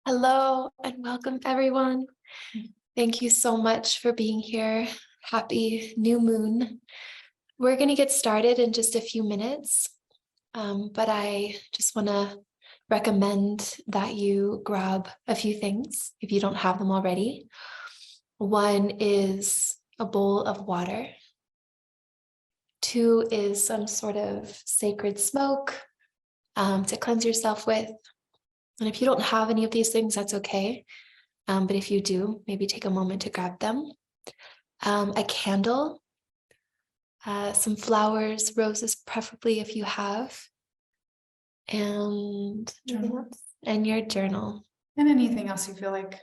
Hello and welcome, everyone. Thank you so much for being here. Happy new moon. We're going to get started in just a few minutes, but I just want to recommend that you grab a few things if you don't have them already. One is a bowl of water. Two is some sort of sacred smoke to cleanse yourself with. And if you don't have any of these things, that's okay. But if you do, maybe take a moment to grab them. A candle, some flowers, roses, preferably if you have, and your journal. And anything else you feel like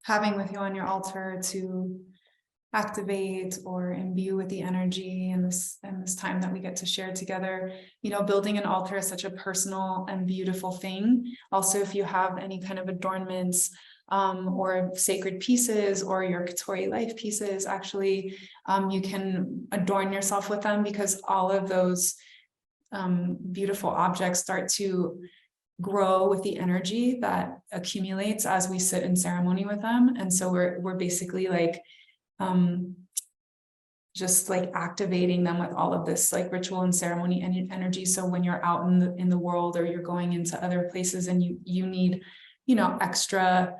having with you on your altar to activate or imbue with the energy in this time that we get to share together. You know, building an altar is such a personal and beautiful thing. Also, if you have any kind of adornments or sacred pieces or your Catori life pieces, actually, you can adorn yourself with them, because all of those beautiful objects start to grow with the energy that accumulates as we sit in ceremony with them. And so we're basically like just like activating them with all of this like ritual and ceremony and energy. So when you're out in the world, or you're going into other places and you need, you know, extra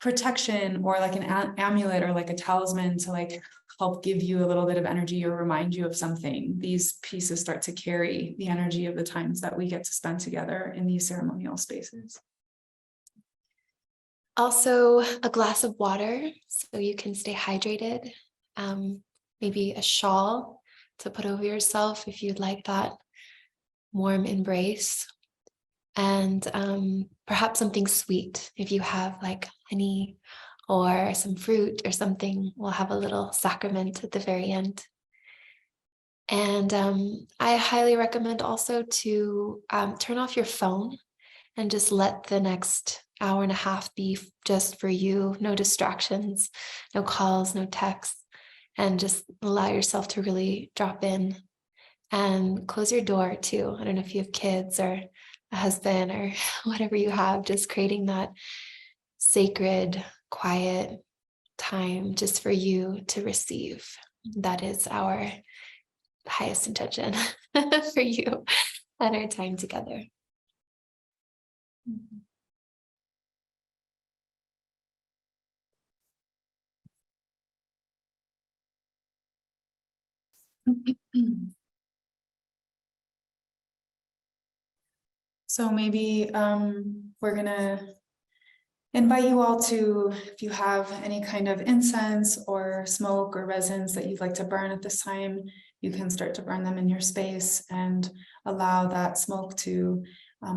protection, or like an amulet or like a talisman to like help give you a little bit of energy or remind you of something, these pieces start to carry the energy of the times that we get to spend together in these ceremonial spaces. Also, a glass of water so you can stay hydrated. Maybe a shawl to put over yourself if you'd like that warm embrace. And perhaps something sweet if you have like honey or some fruit or something. We'll have a little sacrament at the very end. And I highly recommend also to turn off your phone and just let the next hour and a half be just for you. No distractions, no calls, no texts, and just allow yourself to really drop in. And close your door too. I don't know if you have kids or a husband or whatever you have, just creating that sacred, quiet time just for you to receive. That is our highest intention for you and our time together. So maybe we're gonna invite you all to, if you have any kind of incense or smoke or resins that you'd like to burn at this time, you can start to burn them in your space and allow that smoke to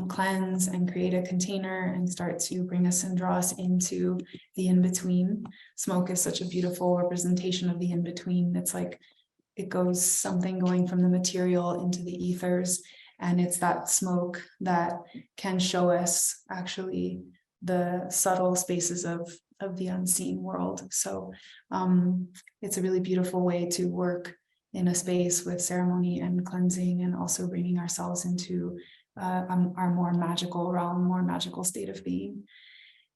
cleanse and create a container and start to bring us and draw us into the in-between. Smoke is such a beautiful representation of the in-between. It's like it goes something going from the material into the ethers, and it's that smoke that can show us actually the subtle spaces of the unseen world. So it's a really beautiful way to work in a space with ceremony and cleansing, and also bringing ourselves into our more magical realm, more magical state of being.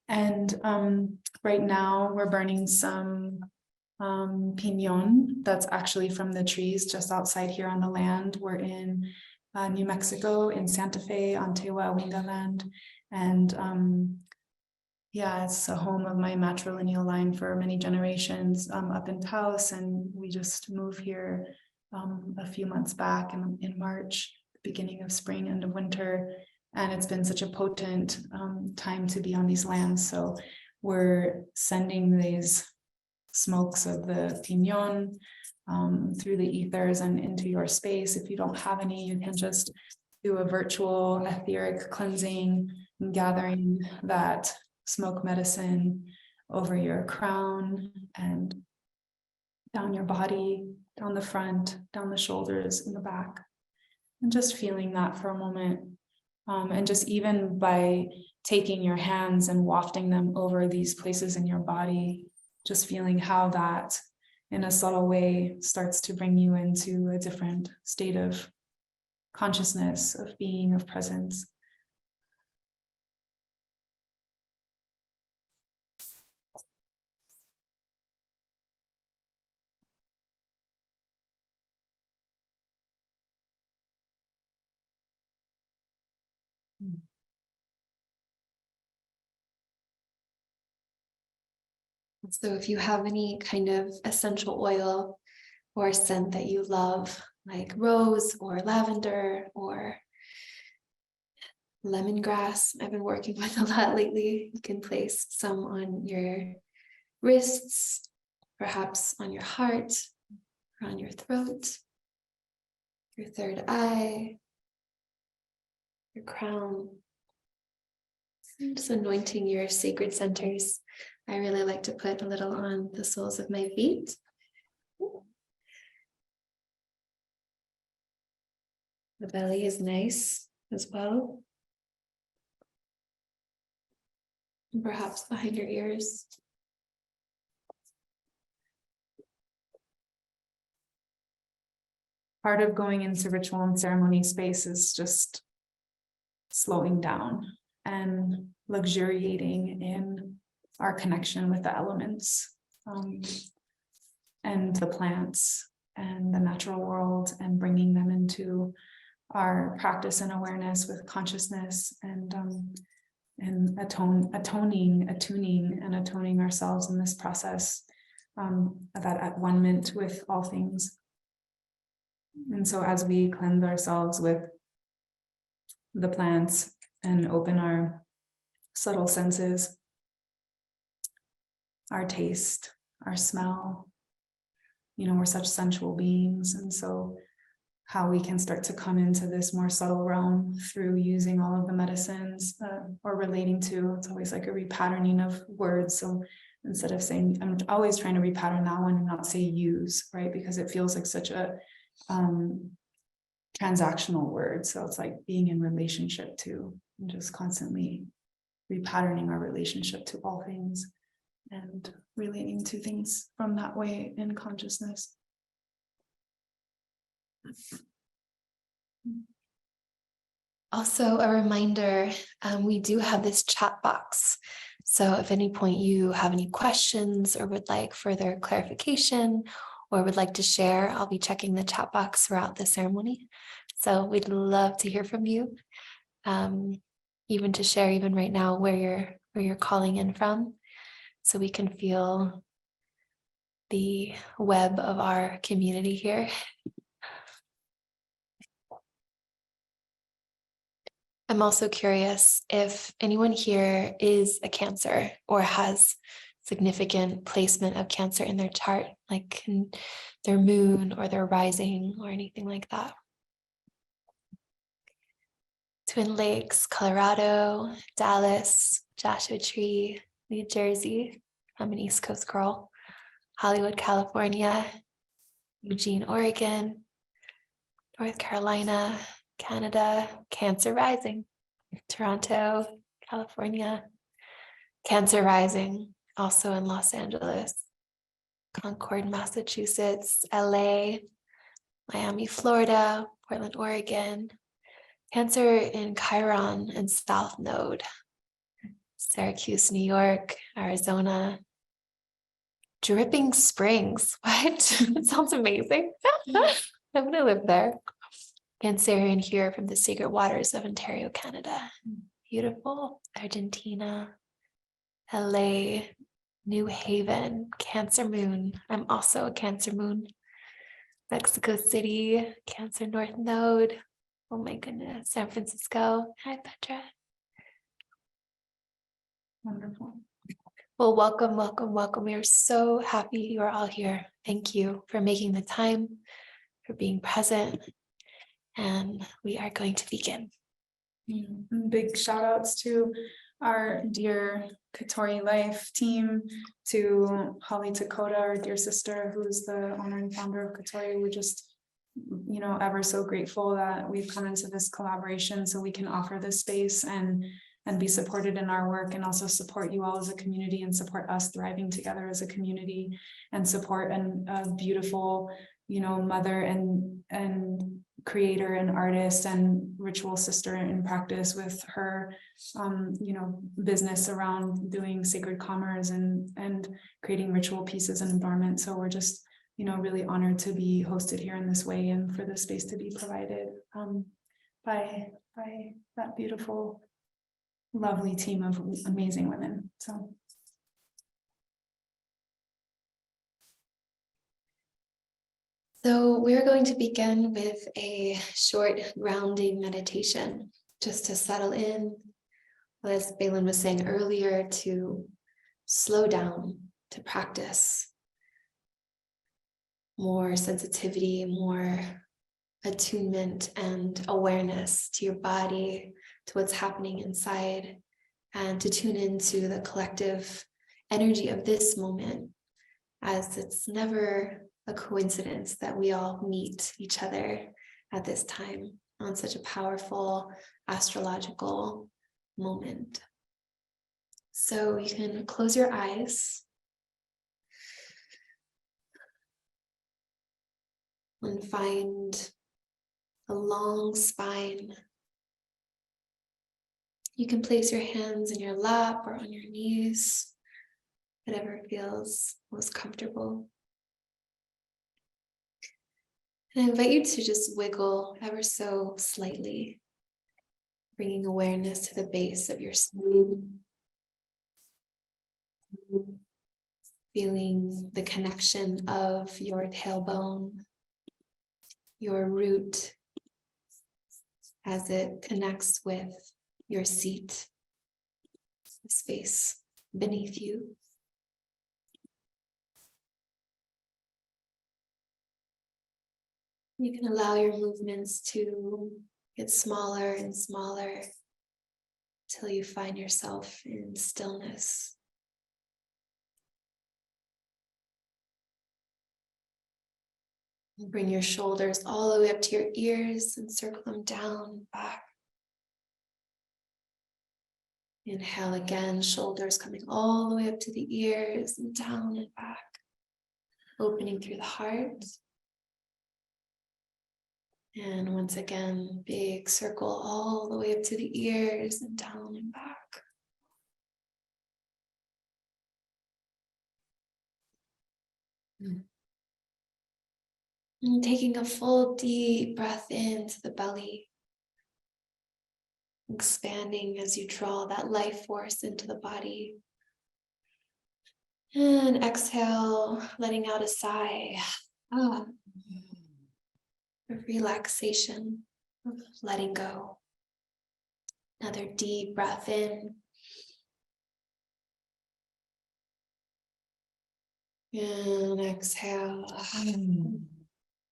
And right now we're burning some pinon that's actually from the trees just outside here on the land. We're in New Mexico, in Santa Fe on Tewa Winga land. And yeah, it's a home of my matrilineal line for many generations up in Taos, and we just moved here a few months back in March, beginning of spring, end of winter, and it's been such a potent time to be on these lands. So we're sending these smokes of the pinon through the ethers and into your space. If you don't have any, you can just do a virtual etheric cleansing and gathering that smoke medicine over your crown and down your body, down the front, down the shoulders, in the back, and just feeling that for a moment. And just even by taking your hands and wafting them over these places in your body, just feeling how that in a subtle way starts to bring you into a different state of consciousness, of being, of presence. So if you have any kind of essential oil or scent that you love, like rose or lavender or lemongrass, I've been working with a lot lately. You can place some on your wrists, perhaps on your heart, or on your throat, your third eye, your crown. Just anointing your sacred centers. I really like to put a little on the soles of my feet. The belly is nice as well. And perhaps behind your ears. Part of going into ritual and ceremony space is just slowing down and luxuriating in our connection with the elements, and the plants and the natural world, and bringing them into our practice and awareness with consciousness, and attuning and atoning ourselves in this process, that at one-ment with all things. And so as we cleanse ourselves with the plants and open our subtle senses, our taste, our smell, we're such sensual beings. And so how we can start to come into this more subtle realm through using all of the medicines, or relating to, it's always like a repatterning of words. So instead of saying, I'm always trying to repattern that one and not say use, right? Because it feels like such a transactional word. So it's like being in relationship to, and just constantly repatterning our relationship to all things and relating to things from that way in consciousness. Also, a reminder, we do have this chat box. So if at any point you have any questions or would like further clarification or would like to share, I'll be checking the chat box throughout the ceremony. So we'd love to hear from you, even to share even right now where you're calling in from, so we can feel the web of our community here. I'm also curious if anyone here is a Cancer or has significant placement of Cancer in their chart, like in their moon or their rising or anything like that. Twin Lakes, Colorado, Dallas, Joshua Tree, New Jersey. I'm an East Coast girl. Hollywood, California, Eugene, Oregon, North Carolina, Canada, Cancer rising, Toronto, California, Cancer rising, also in Los Angeles, Concord, Massachusetts, LA, Miami, Florida, Portland, Oregon, Cancer in Chiron and South Node, Syracuse, New York, Arizona, Dripping Springs. What? That sounds amazing. I'm gonna live there. Cancerian here from the sacred waters of Ontario, Canada. Beautiful. Argentina, LA, New Haven, Cancer moon. I'm also a Cancer moon. Mexico City, Cancer North Node. Oh my goodness. San Francisco. Hi, Petra. Wonderful. Well, welcome, welcome, welcome. We are so happy you are all here. Thank you for making the time, for being present. And we are going to begin. Big shout outs to our dear Catori Life team, to Holly Dakota, our dear sister, who's the owner and founder of Catori. We're just, ever so grateful that we've come into this collaboration so we can offer this space and be supported in our work, and also support you all as a community and support us thriving together as a community, and support a beautiful, mother and creator and artist and ritual sister in practice with her, business around doing sacred commerce and creating ritual pieces and adornment. So we're just, really honored to be hosted here in this way and for the space to be provided. by that beautiful, lovely team of amazing women. So we're going to begin with a short grounding meditation just to settle in, as Balin was saying earlier, to slow down, to practice more sensitivity, more attunement and awareness to your body, to what's happening inside, and to tune into the collective energy of this moment, as it's never a coincidence that we all meet each other at this time on such a powerful astrological moment. So you can close your eyes and find a long spine. You can place your hands in your lap or on your knees, whatever feels most comfortable. And I invite you to just wiggle ever so slightly, bringing awareness to the base of your spine, feeling the connection of your tailbone, your root, as it connects with your seat, the space beneath you. You can allow your movements to get smaller and smaller till you find yourself in stillness. Bring your shoulders all the way up to your ears and circle them down and back. Inhale again, shoulders coming all the way up to the ears and down and back. Opening through the heart. And once again, big circle all the way up to the ears and down and back. And taking a full deep breath into the belly. Expanding as you draw that life force into the body. And exhale, letting out a sigh. Of relaxation, of letting go. Another deep breath in. And exhale,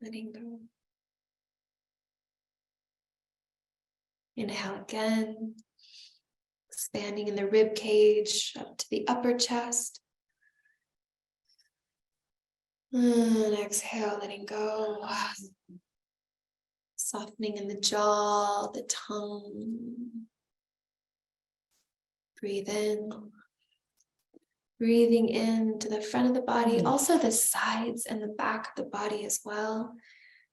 letting go. Inhale again, expanding in the rib cage up to the upper chest. And exhale, letting go. Softening in the jaw, the tongue. Breathe in. Breathing into the front of the body, also the sides and the back of the body as well.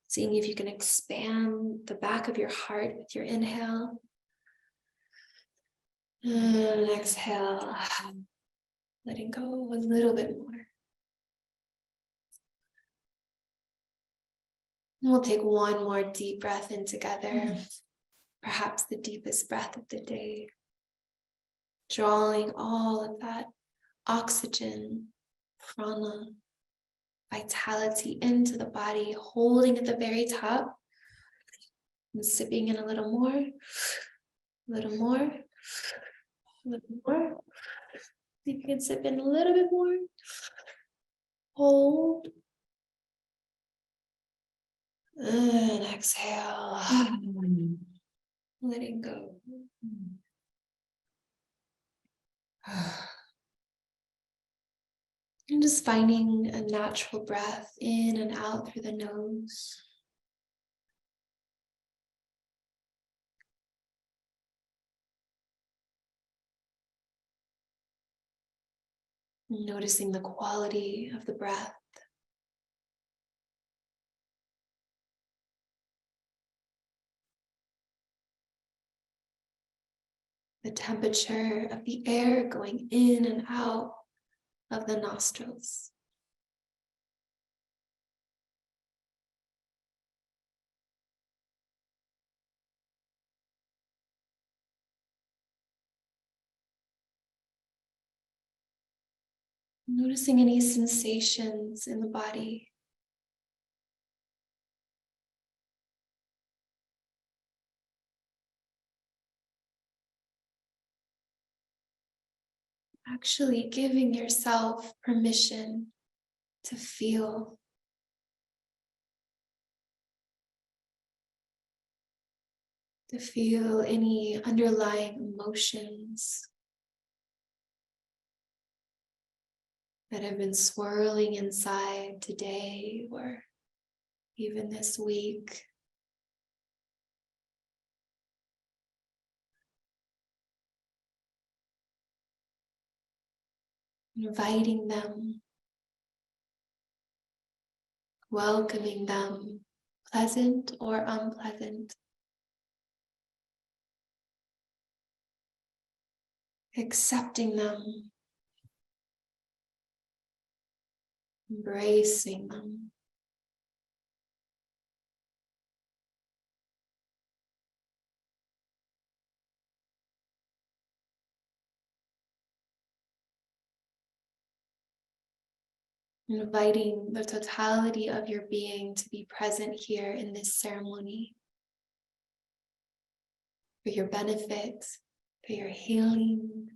Seeing if you can expand the back of your heart with your inhale. And exhale, letting go a little bit more. And we'll take one more deep breath in together, perhaps the deepest breath of the day. Drawing all of that oxygen, prana, vitality into the body, holding at the very top, and sipping in a little more, a little more, a little more. See if you can sip in a little bit more. Hold. And exhale. Letting go. And just finding a natural breath in and out through the nose. Noticing the quality of the breath. The temperature of the air going in and out of the nostrils. Noticing any sensations in the body. Actually giving yourself permission to feel. To feel any underlying emotions that have been swirling inside today or even this week. Inviting them, welcoming them, pleasant or unpleasant. Accepting them, embracing them. Inviting the totality of your being to be present here in this ceremony for your benefit, for your healing,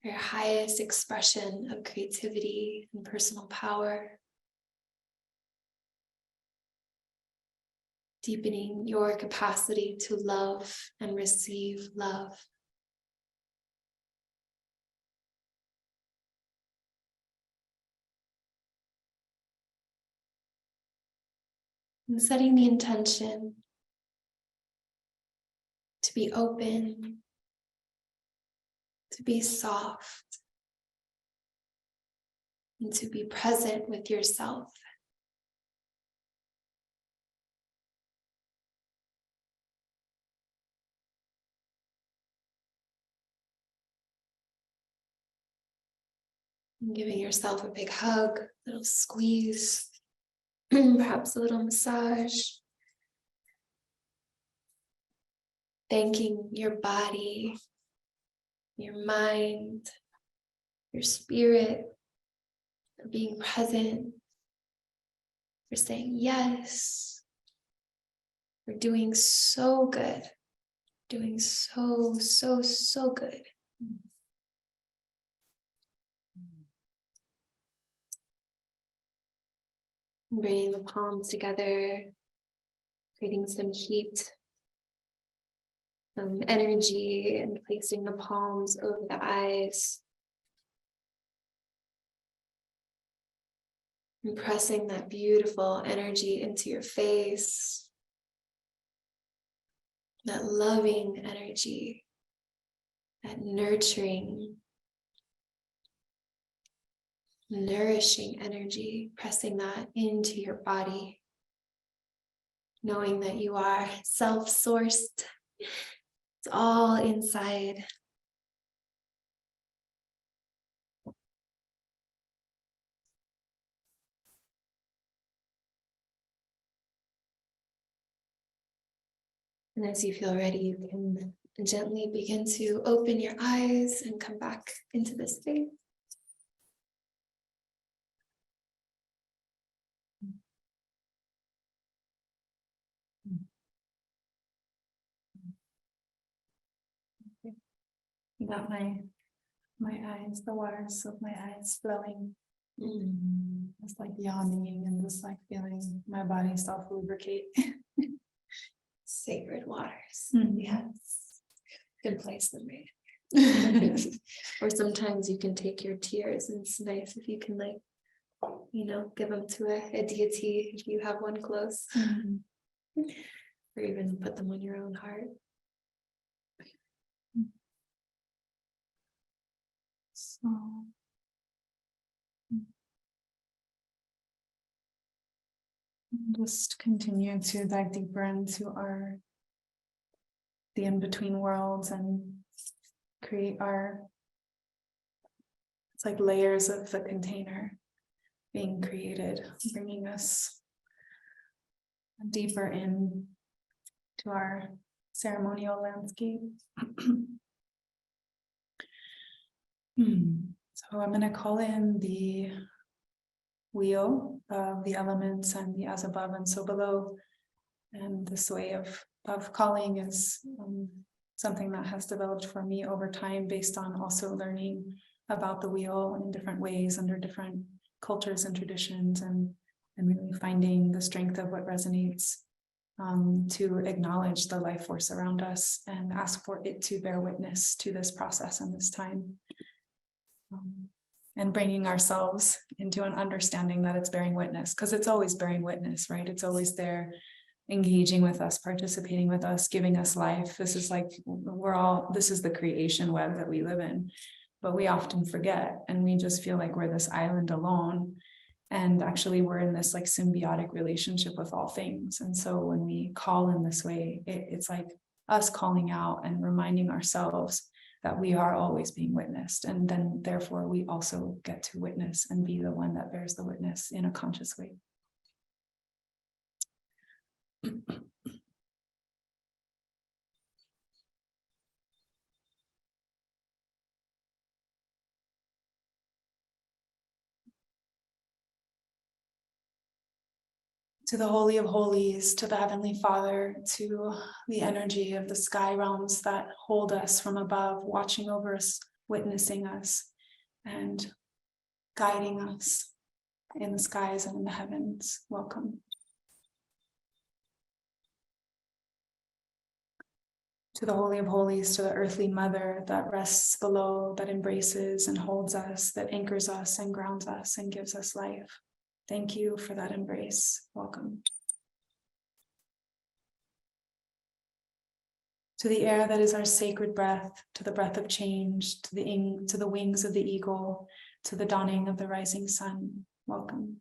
for your highest expression of creativity and personal power, deepening your capacity to love and receive love. And setting the intention to be open, to be soft, and to be present with yourself. And giving yourself a big hug, a little squeeze, perhaps a little massage. Thanking your body, your mind, your spirit for being present, for saying yes, for doing so good, doing so good. Bringing the palms together, creating some heat, some energy, and placing the palms over the eyes. And pressing that beautiful energy into your face. That loving energy, that nurturing, nourishing energy, pressing that into your body. Knowing that you are self-sourced. It's all inside. And as you feel ready, you can gently begin to open your eyes and come back into this space. Got my eyes, the waters of my eyes flowing. Just like yawning and just like feeling my body self-lubricate. Sacred waters. Mm-hmm. Yes. Good place to be. Or sometimes you can take your tears, and it's nice if you can, like, give them to a deity if you have one close. Mm-hmm. Or even put them on your own heart. So just continue to dive deeper into the in-between worlds and create it's like layers of the container being created, bringing us deeper in to our ceremonial landscape. So I'm going to call in the wheel of the elements and the as above and so below. And this way of calling is something that has developed for me over time based on also learning about the wheel in different ways under different cultures and traditions, and really finding the strength of what resonates, to acknowledge the life force around us and ask for it to bear witness to this process and this time. And bringing ourselves into an understanding that it's bearing witness, because it's always bearing witness, right? It's always there, engaging with us, participating with us, giving us life. This is like, this is the creation web that we live in, but we often forget, and we just feel like we're this island alone. And actually we're in this like symbiotic relationship with all things. And so when we call in this way, it's like us calling out and reminding ourselves that we are always being witnessed. And then therefore we also get to witness and be the one that bears the witness in a conscious way. To the Holy of Holies, to the Heavenly Father, to the energy of the sky realms that hold us from above, watching over us, witnessing us, and guiding us in the skies and in the heavens. Welcome. To the Holy of Holies, to the earthly mother that rests below, that embraces and holds us, that anchors us and grounds us and gives us life. Thank you for that embrace. Welcome. To the air that is our sacred breath, to the breath of change, to the wings of the eagle, to the dawning of the rising sun. Welcome.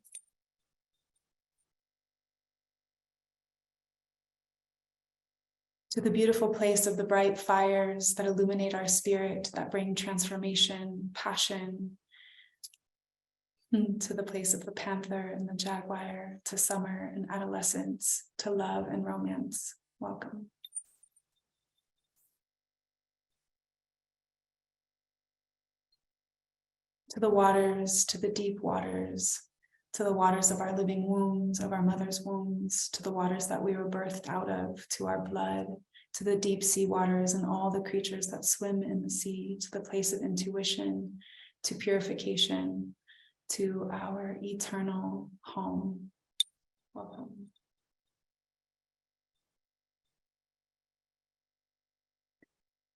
To the beautiful place of the bright fires that illuminate our spirit, that bring transformation, passion. To the place of the panther and the jaguar, to summer and adolescence, to love and romance. Welcome. To the waters, to the deep waters, to the waters of our living wombs, of our mother's wombs, to the waters that we were birthed out of, to our blood, to the deep sea waters and all the creatures that swim in the sea, to the place of intuition, to purification, to our eternal home. Welcome.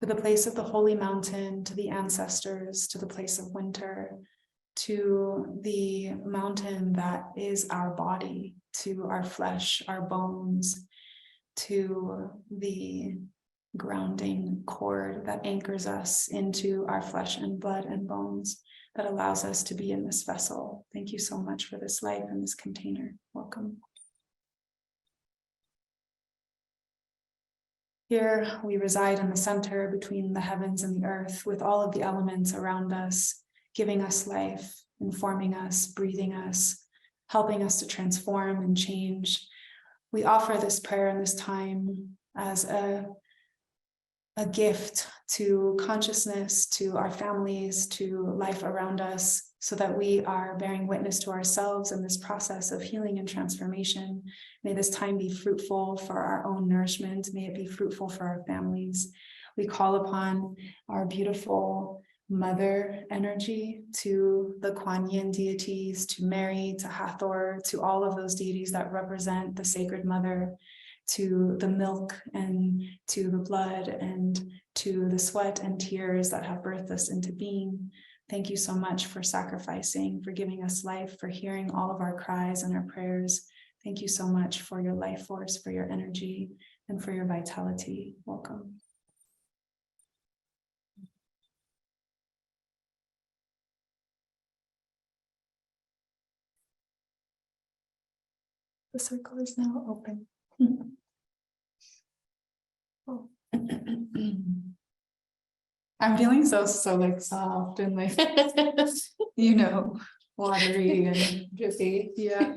To the place of the holy mountain, to the ancestors, to the place of winter, to the mountain that is our body, to our flesh, our bones, to the grounding cord that anchors us into our flesh and blood and bones, that allows us to be in this vessel. Thank you so much for this life and this container. Welcome. Here we reside in the center between the heavens and the earth, with all of the elements around us, giving us life, informing us, breathing us, helping us to transform and change. We offer this prayer in this time as a gift to consciousness, to our families, to life around us, so that we are bearing witness to ourselves in this process of healing and transformation. May this time be fruitful for our own nourishment. May it be fruitful for our families. We call upon our beautiful mother energy, to the Kuan Yin deities, to Mary, to Hathor, to all of those deities that represent the sacred mother, to the milk and to the blood and to the sweat and tears that have birthed us into being. Thank you so much for sacrificing, for giving us life, for hearing all of our cries and our prayers. Thank you so much for your life force, for your energy, and for your vitality. Welcome. The circle is now open. Oh. I'm feeling so like soft and like, watery and drippy. Yeah.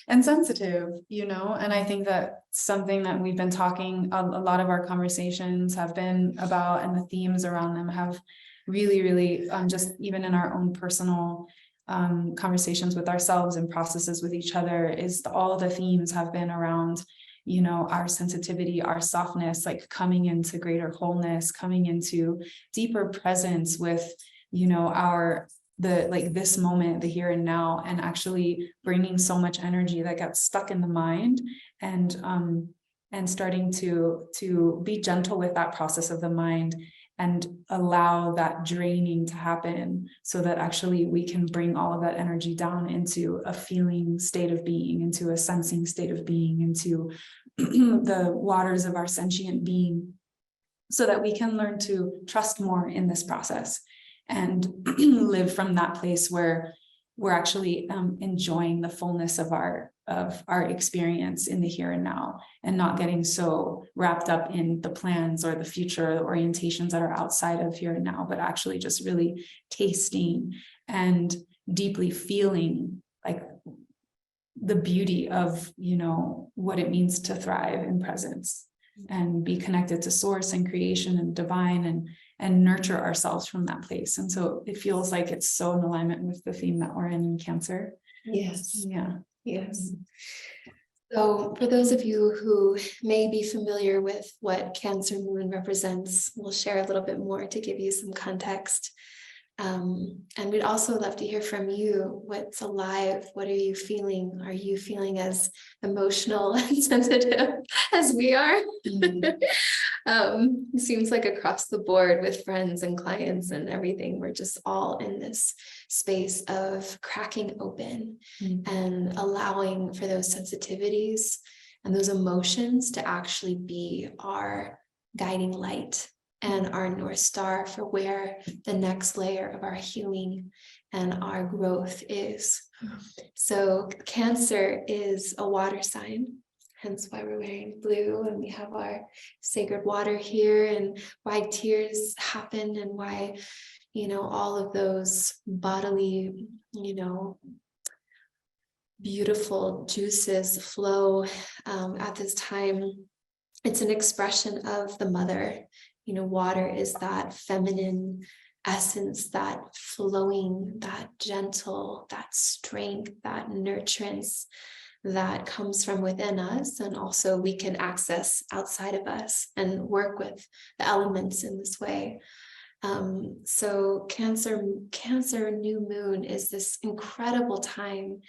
And sensitive, and I think that something that we've been talking, a lot of our conversations have been about, and the themes around them have really just even in our own personal conversations with ourselves and processes with each other, is all the themes have been around, you know, our sensitivity, our softness, like coming into greater wholeness, coming into deeper presence with, you know, this moment, the here and now, and actually bringing so much energy that got stuck in the mind, and starting to be gentle with that process of the mind and allow that draining to happen, so that actually we can bring all of that energy down into a feeling state of being, into a sensing state of being, into the waters of our sentient being, so that we can learn to trust more in this process and live from that place where we're actually enjoying the fullness of our experience in the here and now, and not getting so wrapped up in the plans or the future orientations that are outside of here and now, but actually just really tasting and deeply feeling like the beauty of, you know, what it means to thrive in presence and be connected to source and creation and divine, and nurture ourselves from that place. And so it feels like it's so in alignment with the theme that we're in Cancer. Yes. Yeah. Yes. So for those of you who may be familiar with what Cancer Moon represents, we'll share a little bit more to give you some context. And we'd also love to hear from you. What's alive? What are you feeling? Are you feeling as emotional and sensitive as we are? It seems like across the board with friends and clients and everything, we're just all in this space of cracking open and allowing for those sensitivities and those emotions to actually be our guiding light and our North Star for where the next layer of our healing and our growth is. So Cancer is a water sign, hence why we're wearing blue, and we have our sacred water here, and why tears happen, and why, you know, all of those bodily, you know, beautiful juices flow at this time. It's an expression of the mother. You know, water is that feminine essence, that flowing, that gentle, that strength, that nurturance that comes from within us, and also we can access outside of us and work with the elements in this way. So Cancer new moon is this incredible time.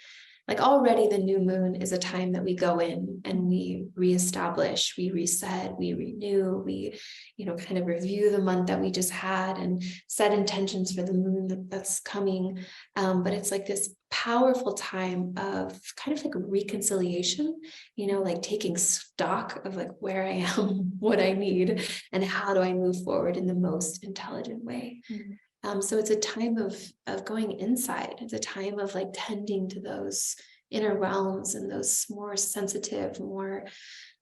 Like already the new moon is a time that we go in and we reestablish, we reset, we renew, we, you know, kind of review the month that we just had and set intentions for the moon that's coming. But it's like this powerful time of kind of like a reconciliation, you know, like taking stock of like where I am, what I need, and how do I move forward in the most intelligent way. So it's a time of going inside. It's a time of like tending to those inner realms and those more sensitive, more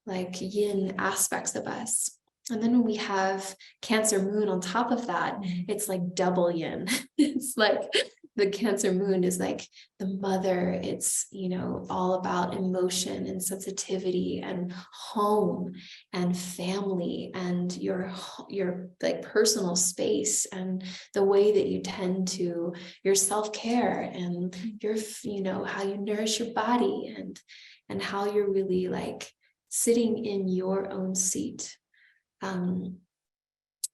like yin aspects of us. And then when we have Cancer moon on top of that, it's like double yin. It's like the Cancer moon is like the mother. It's, you know, all about emotion and sensitivity and home and family and your like personal space and the way that you tend to your self-care and your, you know, how you nourish your body and how you're really like sitting in your own seat. And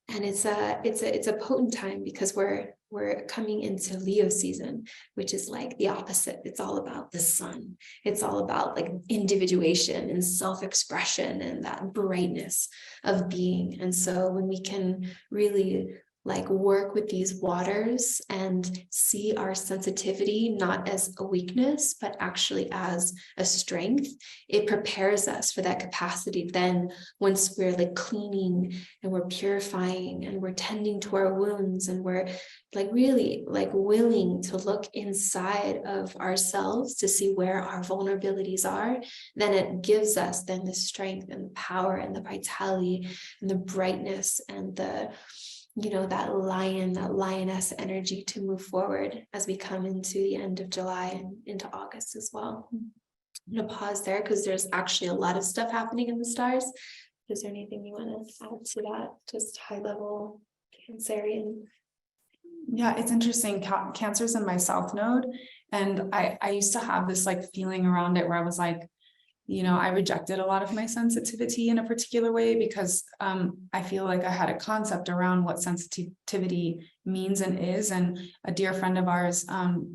it's a potent time because we're coming into Leo season, which is like the opposite. It's all about the sun. It's all about like individuation and self-expression and that brightness of being. And so when we can really like work with these waters and see our sensitivity not as a weakness, but actually as a strength, it prepares us for that capacity. Then once we're like cleaning and we're purifying and we're tending to our wounds and we're like really like willing to look inside of ourselves to see where our vulnerabilities are, then it gives us then the strength and the power and the vitality and the brightness and the, you know, that lioness energy to move forward as we come into the end of July and into August as well. I'm going to pause there because there's actually a lot of stuff happening in the stars. Is there anything you want to add to that? Just high level Cancerian Yeah, it's interesting. Cancer's in my South Node. And I used to have this like feeling around it where I was like, I rejected a lot of my sensitivity in a particular way because I feel like I had a concept around what sensitivity means and is. And a dear friend of ours,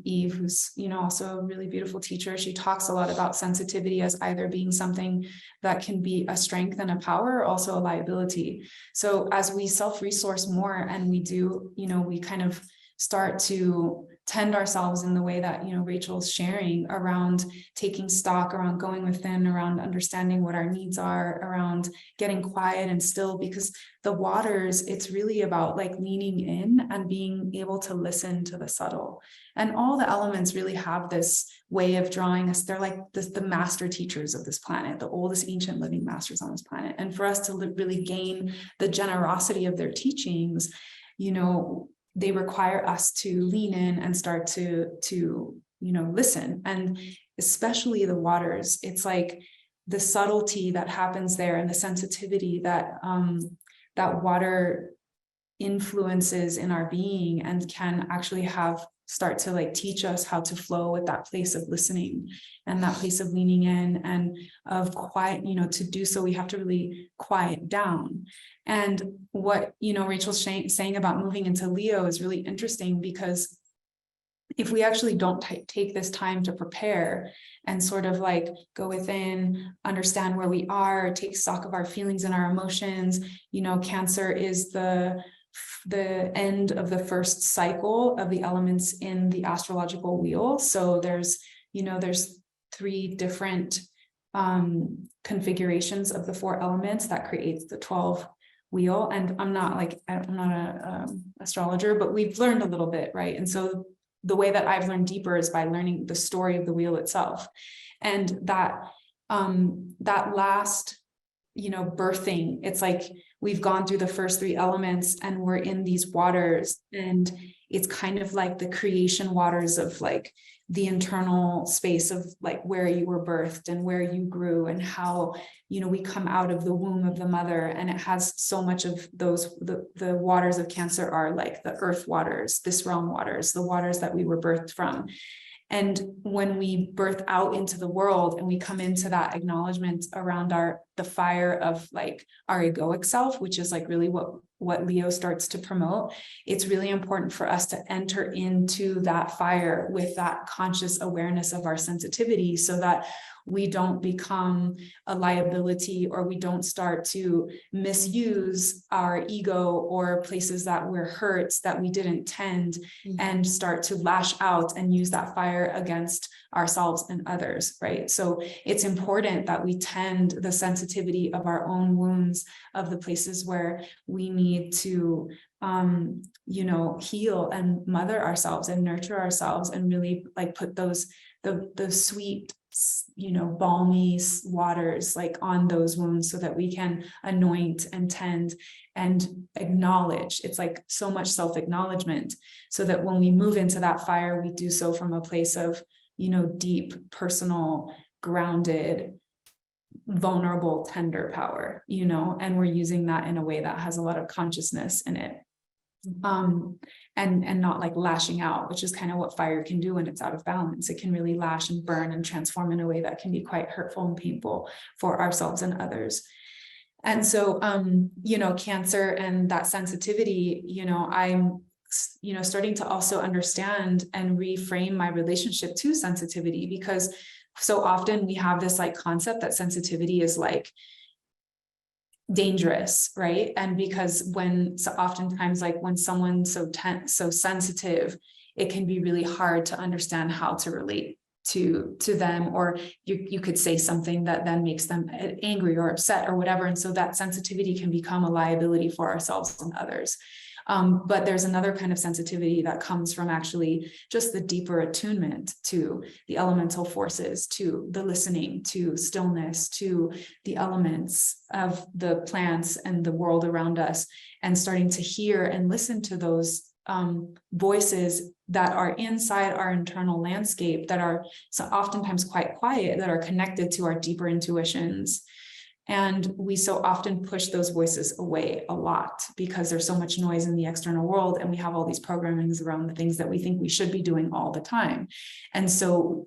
Eve, who's, also a really beautiful teacher, she talks a lot about sensitivity as either being something that can be a strength and a power, or also a liability. So as we self-resource more and we do, we kind of start to tend ourselves in the way that, Rachel's sharing around taking stock, around going within, around understanding what our needs are, around getting quiet and still, because the waters, it's really about like leaning in and being able to listen to the subtle. And all the elements really have this way of drawing us. They're like the master teachers of this planet, the oldest ancient living masters on this planet. And for us to really gain the generosity of their teachings, they require us to lean in and start to listen. And especially the waters, it's like the subtlety that happens there and the sensitivity that that water influences in our being and can actually start to like teach us how to flow with that place of listening and that place of leaning in and of quiet. To do so, we have to really quiet down. And what, Rachel's saying about moving into Leo is really interesting, because if we actually don't take this time to prepare and sort of like go within, understand where we are, take stock of our feelings and our emotions, Cancer is the end of the first cycle of the elements in the astrological wheel. So there's 3 different configurations of the 4 elements that creates the 12 wheel. And I'm not a astrologer, but we've learned a little bit, right? And so the way that I've learned deeper is by learning the story of the wheel itself. And that last, birthing, it's like we've gone through the first 3 elements and we're in these waters, and it's kind of like the creation waters of like the internal space of like where you were birthed and where you grew and how, we come out of the womb of the mother. And it has so much of those, the waters of Cancer are like the earth waters, this realm waters, the waters that we were birthed from. And when we birth out into the world and we come into that acknowledgement around the fire of like our egoic self, which is like really what Leo starts to promote, it's really important for us to enter into that fire with that conscious awareness of our sensitivity, so that we don't become a liability, or we don't start to misuse our ego or places that we're hurt that we didn't tend, and start to lash out and use that fire against ourselves and others, right? So it's important that we tend the sensitivity of our own wounds, of the places where we need to heal and mother ourselves and nurture ourselves, and really like put the sweet, balmy waters like on those wounds, so that we can anoint and tend and acknowledge. It's like so much self-acknowledgement, so that when we move into that fire, we do so from a place of, deep, personal, grounded, vulnerable, tender power, and we're using that in a way that has a lot of consciousness in it. And not like lashing out, which is kind of what fire can do when it's out of balance. It can really lash and burn and transform in a way that can be quite hurtful and painful for ourselves and others. And so, Cancer and that sensitivity, I'm, starting to also understand and reframe my relationship to sensitivity, because so often we have this like concept that sensitivity is like dangerous, right? And because oftentimes like when someone's so sensitive, it can be really hard to understand how to relate to them, or you could say something that then makes them angry or upset or whatever. And so that sensitivity can become a liability for ourselves and others. But there's another kind of sensitivity that comes from actually just the deeper attunement to the elemental forces, to the listening, to stillness, to the elements of the plants and the world around us, and starting to hear and listen to those voices that are inside our internal landscape, that are so oftentimes quite quiet, that are connected to our deeper intuitions. And we so often push those voices away a lot because there's so much noise in the external world, and we have all these programmings around the things that we think we should be doing all the time. And so,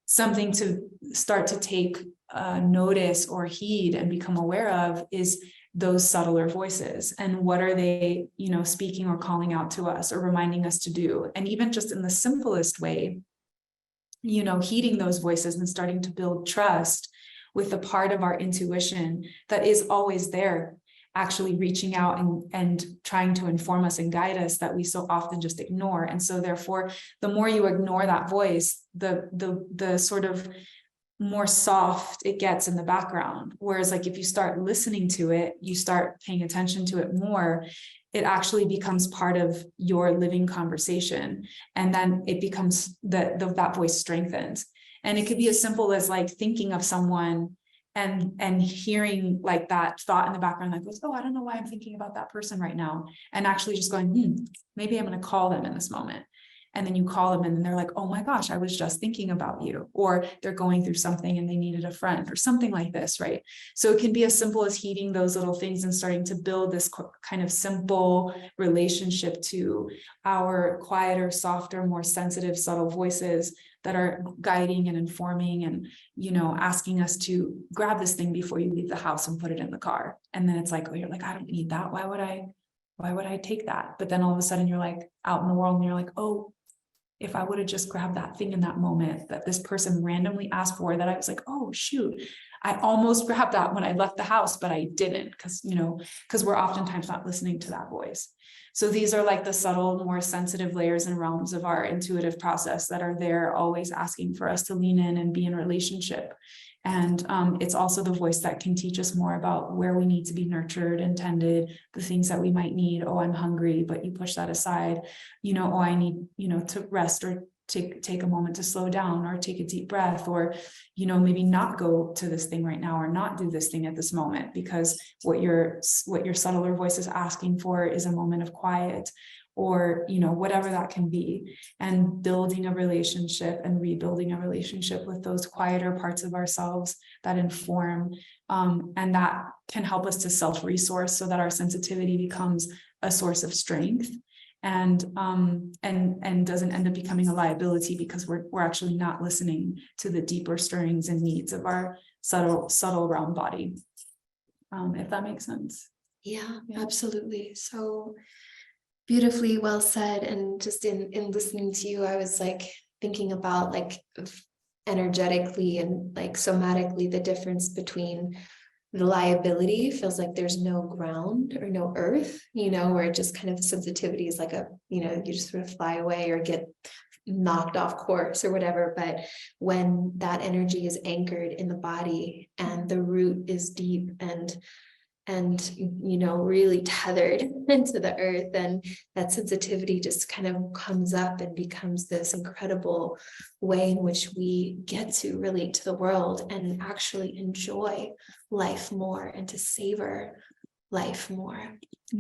something to start to take notice or heed and become aware of is those subtler voices, and what are they, speaking or calling out to us or reminding us to do. And even just in the simplest way, heeding those voices and starting to build trust with the part of our intuition that is always there, actually reaching out and trying to inform us and guide us, that we so often just ignore. And so therefore, the more you ignore that voice, the sort of more soft it gets in the background. Whereas like if you start listening to it, you start paying attention to it more, it actually becomes part of your living conversation. And then it becomes that voice strengthens. And it could be as simple as like thinking of someone and hearing like that thought in the background that goes, oh, I don't know why I'm thinking about that person right now. And actually just going, maybe I'm going to call them in this moment. And then you call them and they're like, oh my gosh, I was just thinking about you. Or they're going through something and they needed a friend or something like this, right? So it can be as simple as heeding those little things and starting to build this kind of simple relationship to our quieter, softer, more sensitive, subtle voices that are guiding and informing and, asking us to grab this thing before you leave the house and put it in the car. And then it's like, oh, you're like, I don't need that. Why would I take that? But then all of a sudden you're like out in the world and you're like, oh, if I would have just grabbed that thing in that moment that this person randomly asked for, that I was like, oh, shoot, I almost grabbed that when I left the house, but I didn't, because we're oftentimes not listening to that voice. So these are like the subtle, more sensitive layers and realms of our intuitive process that are there, always asking for us to lean in and be in relationship. And it's also the voice that can teach us more about where we need to be nurtured and tended, the things that we might need. Oh, I'm hungry, but you push that aside. Oh, I need, to rest or take a moment to slow down or take a deep breath, or, maybe not go to this thing right now or not do this thing at this moment, because what your subtler voice is asking for is a moment of quiet, or, whatever that can be. And building a relationship and rebuilding a relationship with those quieter parts of ourselves that inform, and that can help us to self-resource so that our sensitivity becomes a source of strength and doesn't end up becoming a liability, because we're actually not listening to the deeper stirrings and needs of our subtle realm body. If that makes sense. Yeah, absolutely. So beautifully well said. And just in listening to you, I was like thinking about like energetically and like somatically the difference between the liability feels like there's no ground or no earth, where it just kind of sensitivity is like you just sort of fly away or get knocked off course or whatever. But when that energy is anchored in the body and the root is deep and really tethered into the earth, and that sensitivity just kind of comes up and becomes this incredible way in which we get to relate to the world and actually enjoy life more and to savor life more.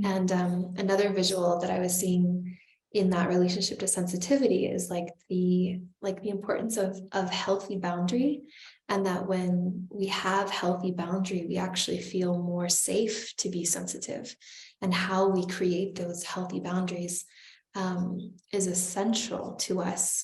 And another visual that I was seeing in that relationship to sensitivity is like the importance of healthy boundary. And that when we have healthy boundary, we actually feel more safe to be sensitive. And how we create those healthy boundaries is essential to us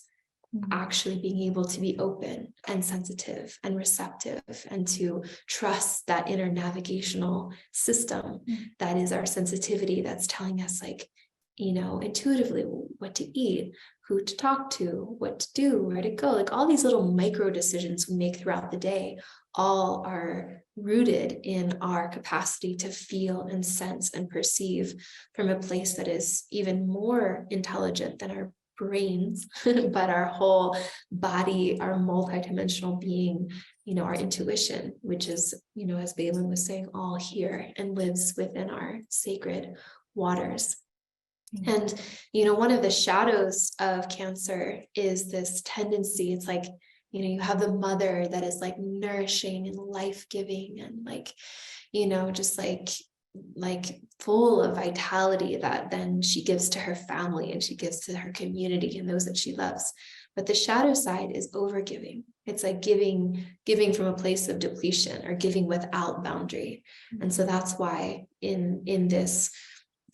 actually being able to be open and sensitive and receptive, and to trust that inner navigational system that is our sensitivity, that's telling us like, intuitively what to eat, who to talk to, what to do, where to go. Like all these little micro decisions we make throughout the day all are rooted in our capacity to feel and sense and perceive from a place that is even more intelligent than our brains, but our whole body, our multidimensional being, our intuition, which is, as Balin was saying, all here and lives within our sacred waters. And, one of the shadows of Cancer is this tendency. It's like, you have the mother that is like nourishing and life-giving and like, just like full of vitality that then she gives to her family and she gives to her community and those that she loves. But the shadow side is overgiving. It's like giving from a place of depletion, or giving without boundary. And so that's why in this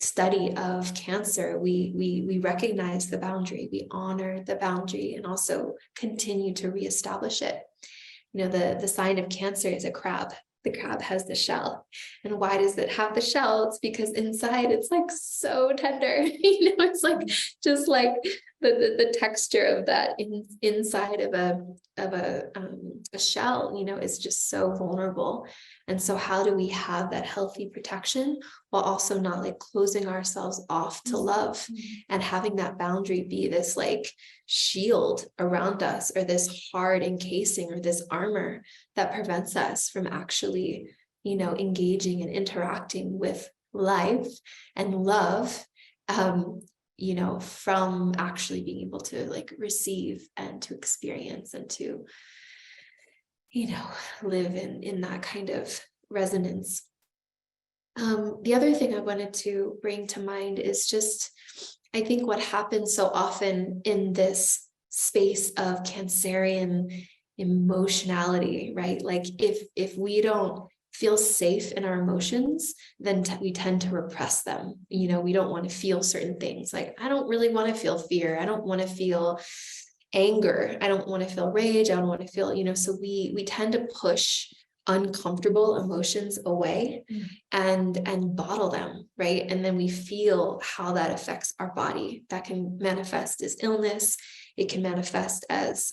study of cancer, we recognize the boundary, we honor the boundary, and also continue to reestablish it. You know, the sign of Cancer is a crab. The crab has the shell. And why does it have the shell? It's because inside it's like so tender. You know, it's like just like the texture of that inside of a shell, you know, is just so vulnerable. And so how do we have that healthy protection while also not like closing ourselves off to love, and having that boundary be this like shield around us, or this hard encasing, or this armor that prevents us from actually, you know, engaging and interacting with life and love, you know, from actually being able to like receive and to experience and to, you know, live in that kind of resonance. The other thing I wanted to bring to mind is just, I think what happens so often in this space of Cancerian emotionality, right? Like if we don't feel safe in our emotions, then we tend to repress them. You know, we don't want to feel certain things. Like, I don't really want to feel fear. I don't want to feel anger. I don't want to feel rage. I don't want to feel, you know, so we tend to push uncomfortable emotions away and bottle them, right? And then we feel how that affects our body. That can manifest as illness. It can manifest as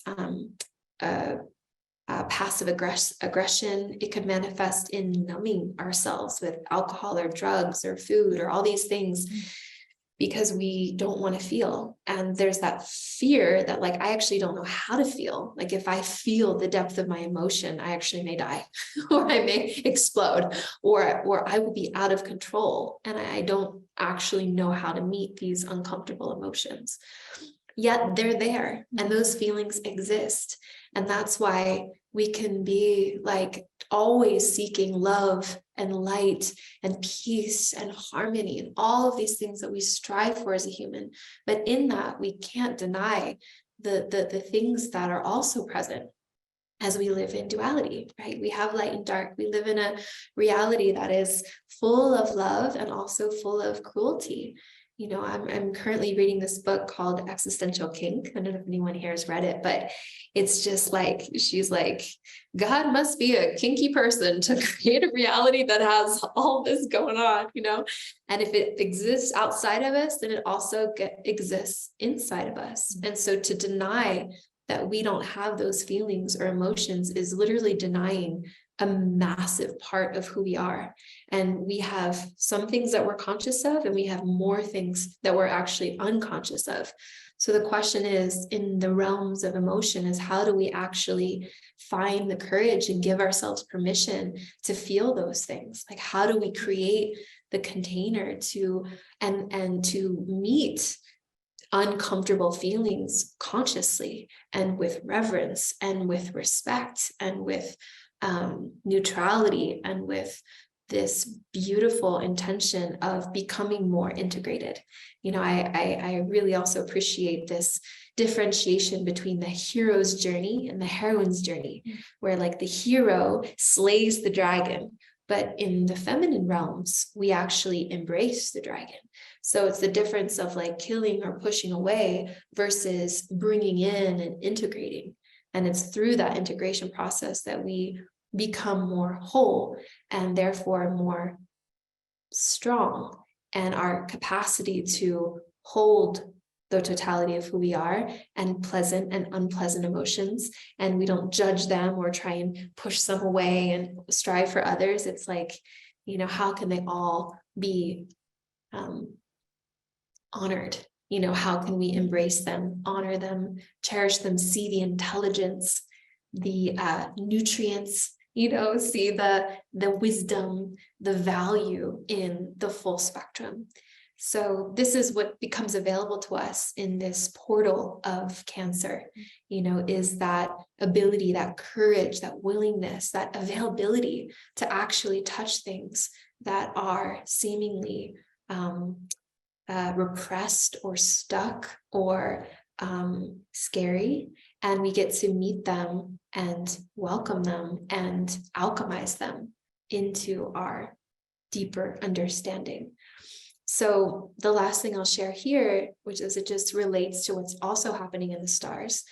passive aggression. It could manifest in numbing ourselves with alcohol or drugs or food or all these things, because we don't want to feel. And there's that fear that like, I actually don't know how to feel. Like if I feel the depth of my emotion, I actually may die or I may explode, or I will be out of control. And I don't actually know how to meet these uncomfortable emotions. Yet they're there, and those feelings exist. And that's why we can be like always seeking love and light and peace and harmony and all of these things that we strive for as a human. But in that, we can't deny the things that are also present as we live in duality, right? We have light and dark. We live in a reality that is full of love and also full of cruelty. You know, I'm currently reading this book called Existential Kink. I don't know if anyone here has read it, but it's just like, she's like, God must be a kinky person to create a reality that has all this going on, you know? And if it exists outside of us, then it also exists inside of us. And so to deny that we don't have those feelings or emotions is literally denying a massive part of who we are. And we have some things that we're conscious of, and we have more things that we're actually unconscious of. So the question is, in the realms of emotion, is how do we actually find the courage and give ourselves permission to feel those things? Like, how do we create the container to and to meet uncomfortable feelings consciously and with reverence and with respect and with neutrality and with this beautiful intention of becoming more integrated. You know, I really also appreciate this differentiation between the hero's journey and the heroine's journey, where like the hero slays the dragon, but in the feminine realms, we actually embrace the dragon. So it's the difference of like killing or pushing away versus bringing in and integrating. And it's through that integration process that we become more whole and therefore more strong, and our capacity to hold the totality of who we are and pleasant and unpleasant emotions. And we don't judge them or try and push some away and strive for others. It's like, you know, how can they all be honored? You know, how can we embrace them, honor them, cherish them, see the intelligence, the nutrients, you know, see the wisdom, the value in the full spectrum. So this is what becomes available to us in this portal of Cancer, you know, is that ability, that courage, that willingness, that availability to actually touch things that are seemingly repressed or stuck or scary, and we get to meet them and welcome them and alchemize them into our deeper understanding. So the last thing I'll share here, which is it just relates to what's also happening in the stars.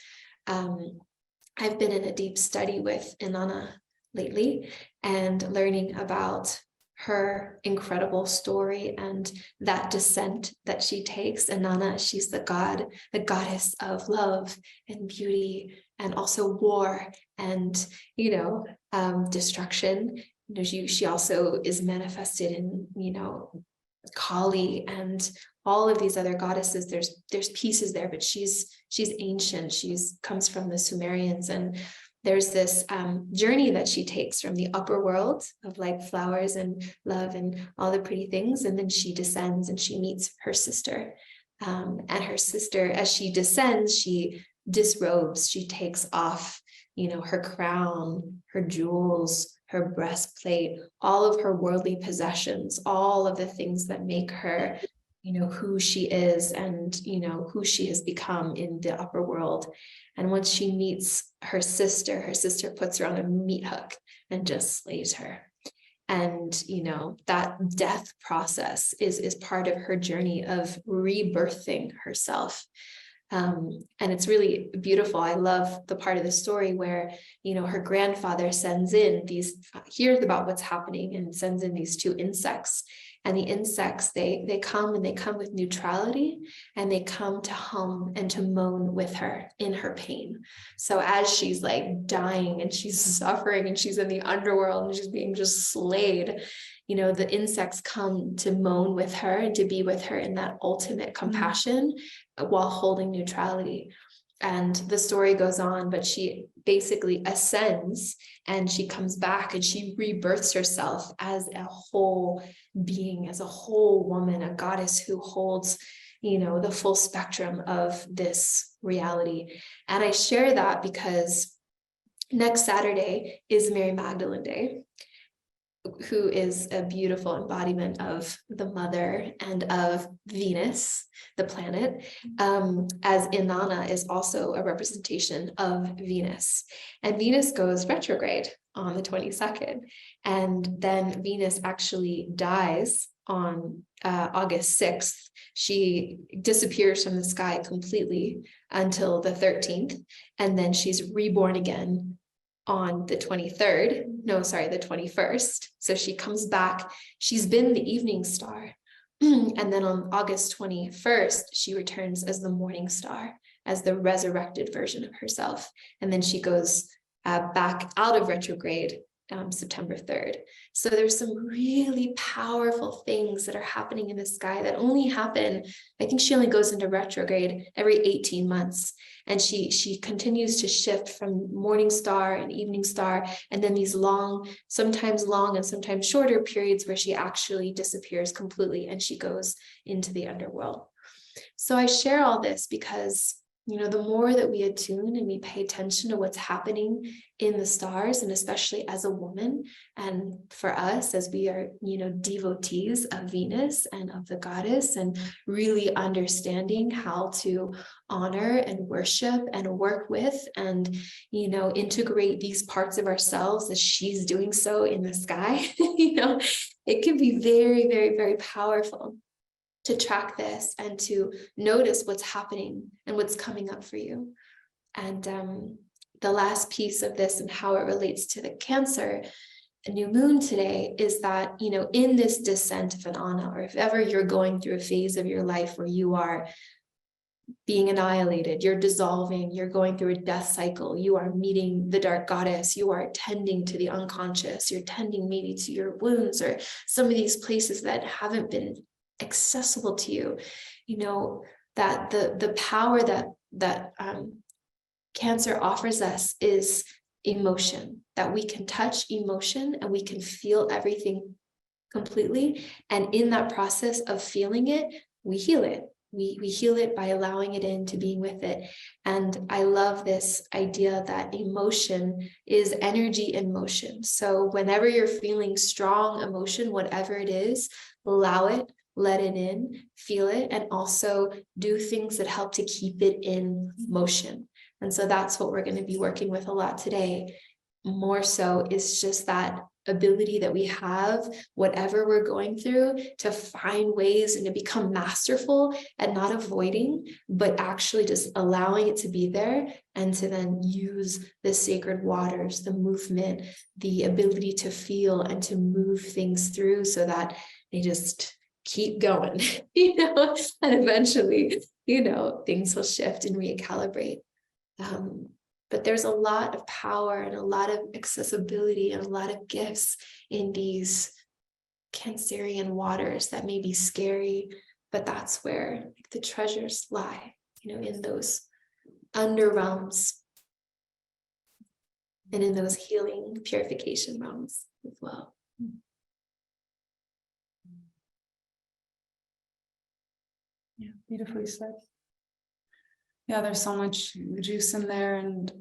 I've been in a deep study with Inanna lately and learning about her incredible story and that descent that she takes. Inanna, she's the goddess of love and beauty, and also war and, destruction. She also is manifested in, Kali and all of these other goddesses. There's pieces there, but she's ancient. She's comes from the Sumerians, and there's this journey that she takes from the upper world of like flowers and love and all the pretty things, and then she descends and she meets her sister. And her sister, as she descends, she disrobes. She takes off, her crown, her jewels, her breastplate, all of her worldly possessions, all of the things that make her, who she is and, who she has become in the upper world. And once she meets her sister puts her on a meat hook and just slays her. And, that death process is part of her journey of rebirthing herself. And it's really beautiful. I love the part of the story where, her grandfather hears about what's happening and sends in these two insects. And the insects, they come with neutrality, and they come to hum and to moan with her in her pain. So as she's like dying and she's suffering and she's in the underworld and she's being just slayed, the insects come to moan with her and to be with her in that ultimate compassion while holding neutrality. And the story goes on, but she basically ascends and she comes back and she rebirths herself as a whole being, as a whole woman, a goddess who holds, the full spectrum of this reality. And I share that because next Saturday is Mary Magdalene Day, who is a beautiful embodiment of the mother and of Venus, the planet, as Inanna is also a representation of Venus. And Venus goes retrograde on the 22nd. And then Venus actually dies on August 6th. She disappears from the sky completely until the 13th. And then she's reborn again on the 21st. So she comes back. She's been the evening star. And then on August 21st, she returns as the morning star, as the resurrected version of herself. And then she goes back out of retrograde September 3rd. So there's some really powerful things that are happening in the sky that only happen, I think she only goes into retrograde every 18 months. And she continues to shift from morning star and evening star, and then these sometimes long and sometimes shorter periods where she actually disappears completely and she goes into the underworld. So I share all this because, the more that we attune and we pay attention to what's happening in the stars, and especially as a woman, and for us as we are, devotees of Venus and of the goddess, and really understanding how to honor and worship and work with and, integrate these parts of ourselves as she's doing so in the sky, it can be very, very, very powerful to track this and to notice what's happening and what's coming up for you. And the last piece of this and how it relates to the Cancer new moon today is that, in this descent of Inanna, or if ever you're going through a phase of your life where you are being annihilated, you're dissolving, you're going through a death cycle, you are meeting the dark goddess, you are tending to the unconscious, you're tending maybe to your wounds or some of these places that haven't been accessible to you, that the power that Cancer offers us is emotion, that we can touch emotion and we can feel everything completely. And in that process of feeling it, we heal it. We heal it by allowing it into being with it. And I love this idea that emotion is energy in motion. So whenever you're feeling strong emotion, whatever it is, allow it, let it in, feel it, and also do things that help to keep it in motion. And so that's what we're going to be working with a lot today. More so is just that ability that we have, whatever we're going through, to find ways and to become masterful at not avoiding, but actually just allowing it to be there, and to then use the sacred waters, the movement, the ability to feel and to move things through so that they just keep going, and eventually, things will shift and recalibrate. But there's a lot of power and a lot of accessibility and a lot of gifts in these Cancerian waters that may be scary, but that's where the treasures lie, in those under realms and in those healing purification realms as well. Yeah, beautifully said. Yeah, there's so much juice in there. And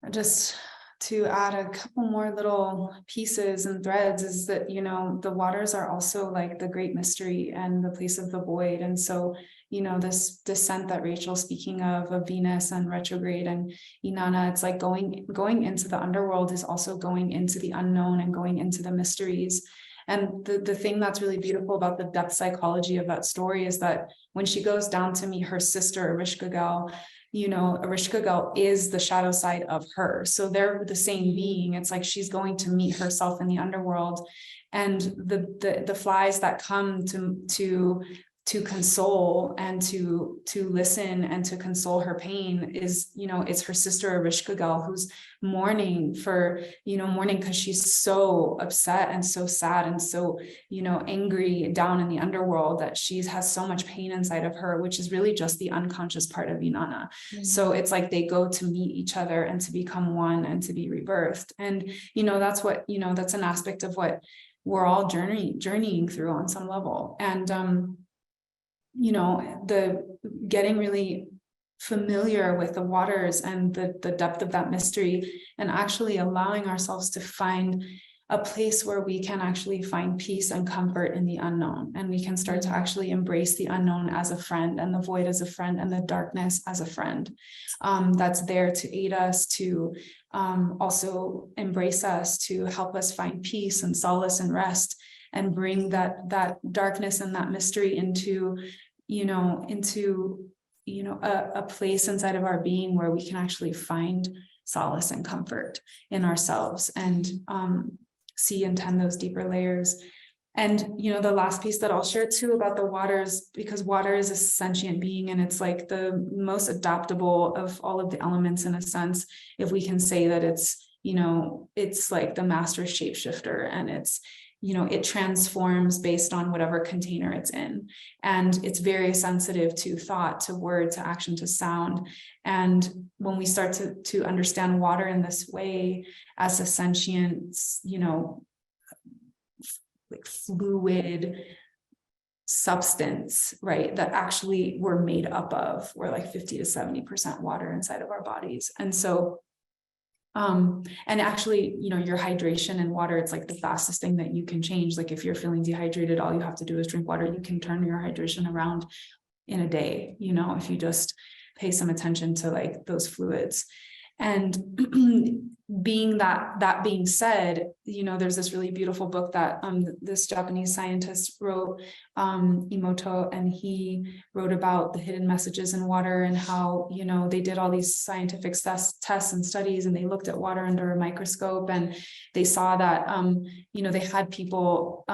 just to add a couple more little pieces and threads is that, the waters are also like the great mystery and the place of the void. And so, this descent that Rachel's speaking of Venus and retrograde and Inanna, it's like going into the underworld is also going into the unknown and going into the mysteries. And the thing that's really beautiful about the depth psychology of that story is that when she goes down to meet her sister, Erishkigal, Erishkigal is the shadow side of her. So they're the same being. It's like she's going to meet herself in the underworld. And the flies that come to console and to listen and to console her pain is, it's her sister Erishkigal, who's mourning because she's so upset and so sad and so, angry down in the underworld that she has so much pain inside of her, which is really just the unconscious part of Inanna. Mm-hmm. So it's like they go to meet each other and to become one and to be rebirthed. And, that's what, that's an aspect of what we're all journeying through on some level. And, the getting really familiar with the waters and the depth of that mystery, and actually allowing ourselves to find a place where we can actually find peace and comfort in the unknown. And we can start to actually embrace the unknown as a friend, and the void as a friend, and the darkness as a friend, that's there to aid us, to also embrace us, to help us find peace and solace and rest, and bring that darkness and that mystery into a place inside of our being where we can actually find solace and comfort in ourselves, and see and tend those deeper layers. And the last piece that I'll share too about the waters, because water is a sentient being, and it's like the most adaptable of all of the elements in a sense, if we can say that it's like the master shapeshifter, and it's it transforms based on whatever container it's in. And it's very sensitive to thought, to word, to action, to sound. And when we start to understand water in this way as a sentient, like fluid substance, right, that actually we're made up of, we're like 50 to 70% water inside of our bodies. And so and actually, your hydration and water, it's like the fastest thing that you can change. Like if you're feeling dehydrated, all you have to do is drink water. You can turn your hydration around in a day, if you just pay some attention to like those fluids. And that being said, there's this really beautiful book that this Japanese scientist wrote, Emoto, and he wrote about the hidden messages in water, and how they did all these scientific tests and studies, and they looked at water under a microscope, and they saw that they had people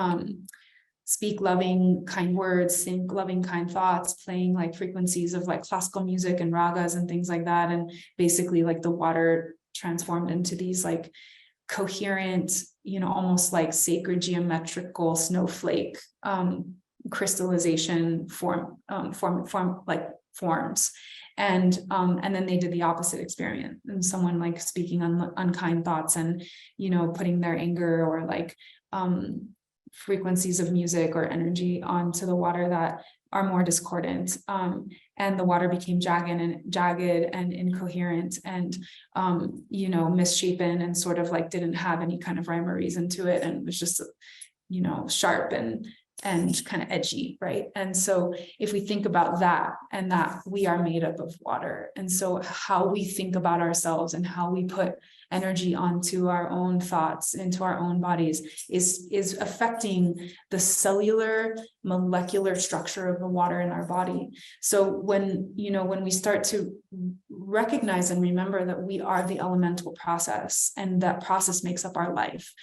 speak loving, kind words, think loving, kind thoughts, playing like frequencies of like classical music and ragas and things like that. And basically like the water transformed into these like coherent, almost like sacred geometrical snowflake crystallization forms. And then they did the opposite experiment, and someone like speaking unkind thoughts and, putting their anger or like, frequencies of music or energy onto the water that are more discordant, and the water became jagged and incoherent and misshapen, and sort of like didn't have any kind of rhyme or reason to it, and it was just sharp and and kind of edgy, right? And so if we think about that, and that we are made up of water, and so how we think about ourselves and how we put energy onto our own thoughts, into our own bodies, is affecting the cellular molecular structure of the water in our body. So when we start to recognize and remember that we are the elemental process, and that process makes up our life,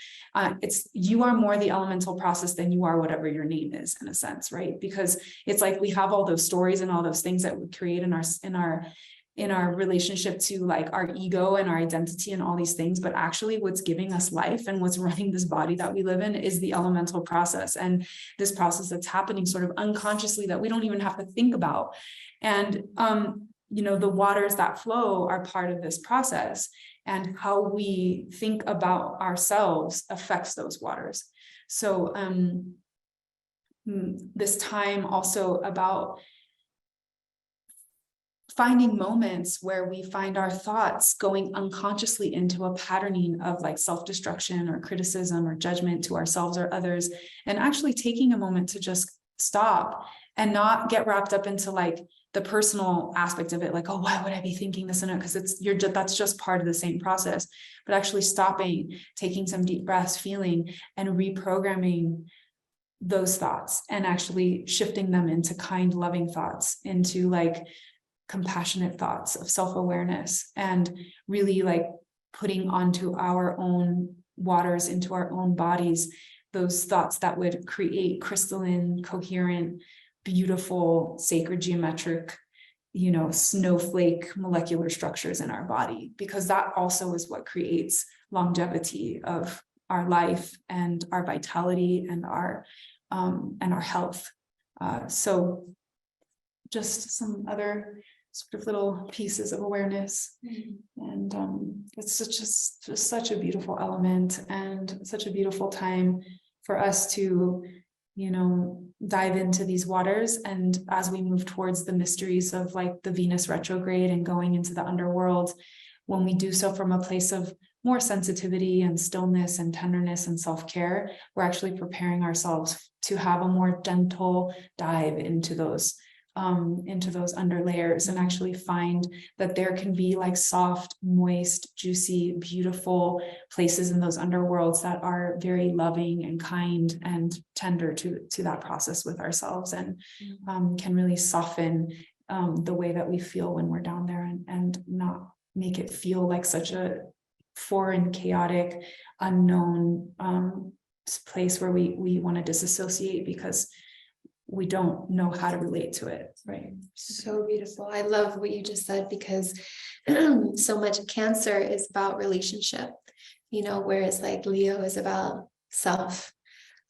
you are more the elemental process than you are whatever your name is, in a sense, right? Because it's like we have all those stories and all those things that we create in our relationship to like our ego and our identity and all these things, but actually what's giving us life and what's running this body that we live in is the elemental process, and this process that's happening sort of unconsciously that we don't even have to think about. And the waters that flow are part of this process, and how we think about ourselves affects those waters. So this time also about finding moments where we find our thoughts going unconsciously into a patterning of like self-destruction or criticism or judgment to ourselves or others, and actually taking a moment to just stop and not get wrapped up into like the personal aspect of it, like, oh, why would I be thinking this and that? Because that's just part of the same process. But actually stopping, taking some deep breaths, feeling, and reprogramming those thoughts, and actually shifting them into kind, loving thoughts, into like compassionate thoughts of self-awareness, and really like putting onto our own waters, into our own bodies, those thoughts that would create crystalline, coherent, beautiful, sacred, geometric, snowflake molecular structures in our body, because that also is what creates longevity of our life and our vitality and our health. So just some other sort of little pieces of awareness. And it's just such a beautiful element, and such a beautiful time for us to dive into these waters. And as we move towards the mysteries of like the Venus retrograde and going into the underworld, when we do so from a place of more sensitivity and stillness and tenderness and self-care, we're actually preparing ourselves to have a more gentle dive into those under layers, and actually find that there can be like soft, moist, juicy, beautiful places in those underworlds that are very loving and kind and tender to that process with ourselves, and can really soften the way that we feel when we're down there, and not make it feel like such a foreign, chaotic, unknown place where we want to disassociate because we don't know how to relate to it, right? So beautiful. I love what you just said, because so much of Cancer is about relationship, whereas like Leo is about self.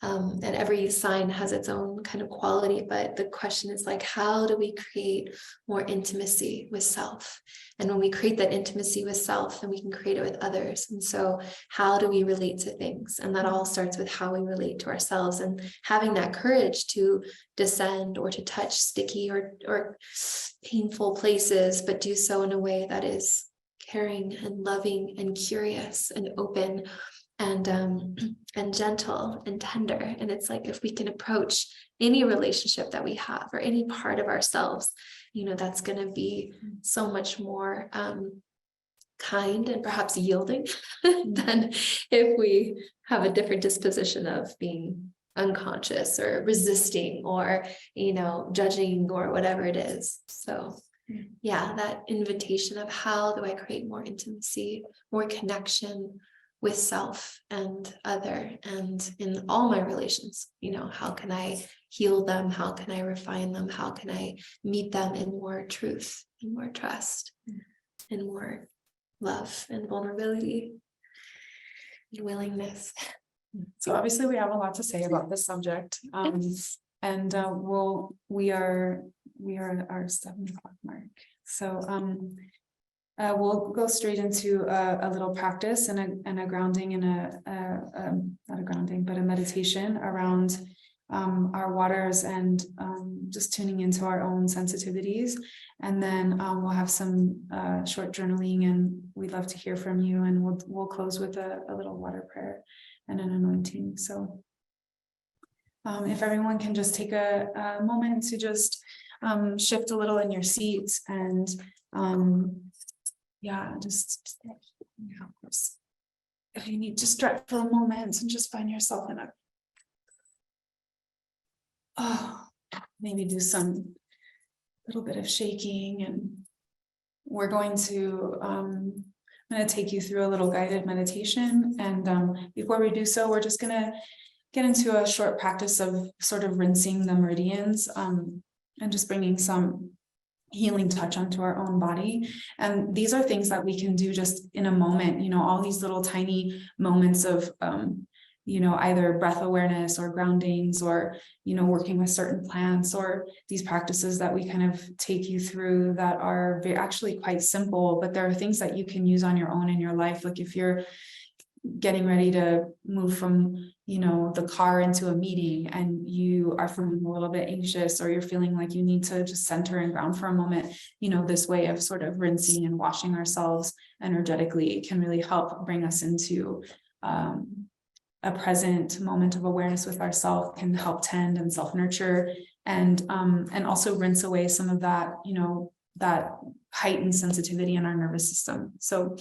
And every sign has its own kind of quality, but the question is like, how do we create more intimacy with self? And when we create that intimacy with self, then we can create it with others. And so how do we relate to things? And that all starts with how we relate to ourselves, and having that courage to descend or to touch sticky or painful places, but do so in a way that is caring and loving and curious and open, and gentle and tender. And it's like, if we can approach any relationship that we have or any part of ourselves, that's going to be so much more kind and perhaps yielding than if we have a different disposition of being unconscious or resisting or judging or whatever it is. So yeah, that invitation of how do I create more intimacy, more connection with self and other, and in all my relations, how can I heal them? How can I refine them? How can I meet them in more truth and more trust and more love and vulnerability and willingness? So obviously we have a lot to say about this subject. And we are at our 7 o'clock mark. So we'll go straight into a little practice and a grounding and not a grounding, but a meditation around our waters, and just tuning into our own sensitivities. And then we'll have some short journaling, and we'd love to hear from you. And we'll close with a little water prayer and an anointing. So If everyone can just take a moment to just shift a little in your seats and yeah, just if you need to stretch for a moment and just find yourself in maybe do some little bit of shaking, and we're going to I'm going to take you through a little guided meditation, and before we do so, we're just going to get into a short practice of sort of rinsing the meridians and just bringing some healing touch onto our own body. And these are things that we can do just in a moment, you know, all these little tiny moments of you know, either breath awareness or groundings, or, you know, working with certain plants, or these practices that we kind of take you through that are actually quite simple, but there are things that you can use on your own in your life. Like if you're getting ready to move from, you know, the car into a meeting and you are feeling a little bit anxious, or you're feeling like you need to just center and ground for a moment, you know, this way of sort of rinsing and washing ourselves energetically can really help bring us into a present moment of awareness with ourselves, can help tend and self-nurture, and also rinse away some of that, you know, that heightened sensitivity in our nervous system. So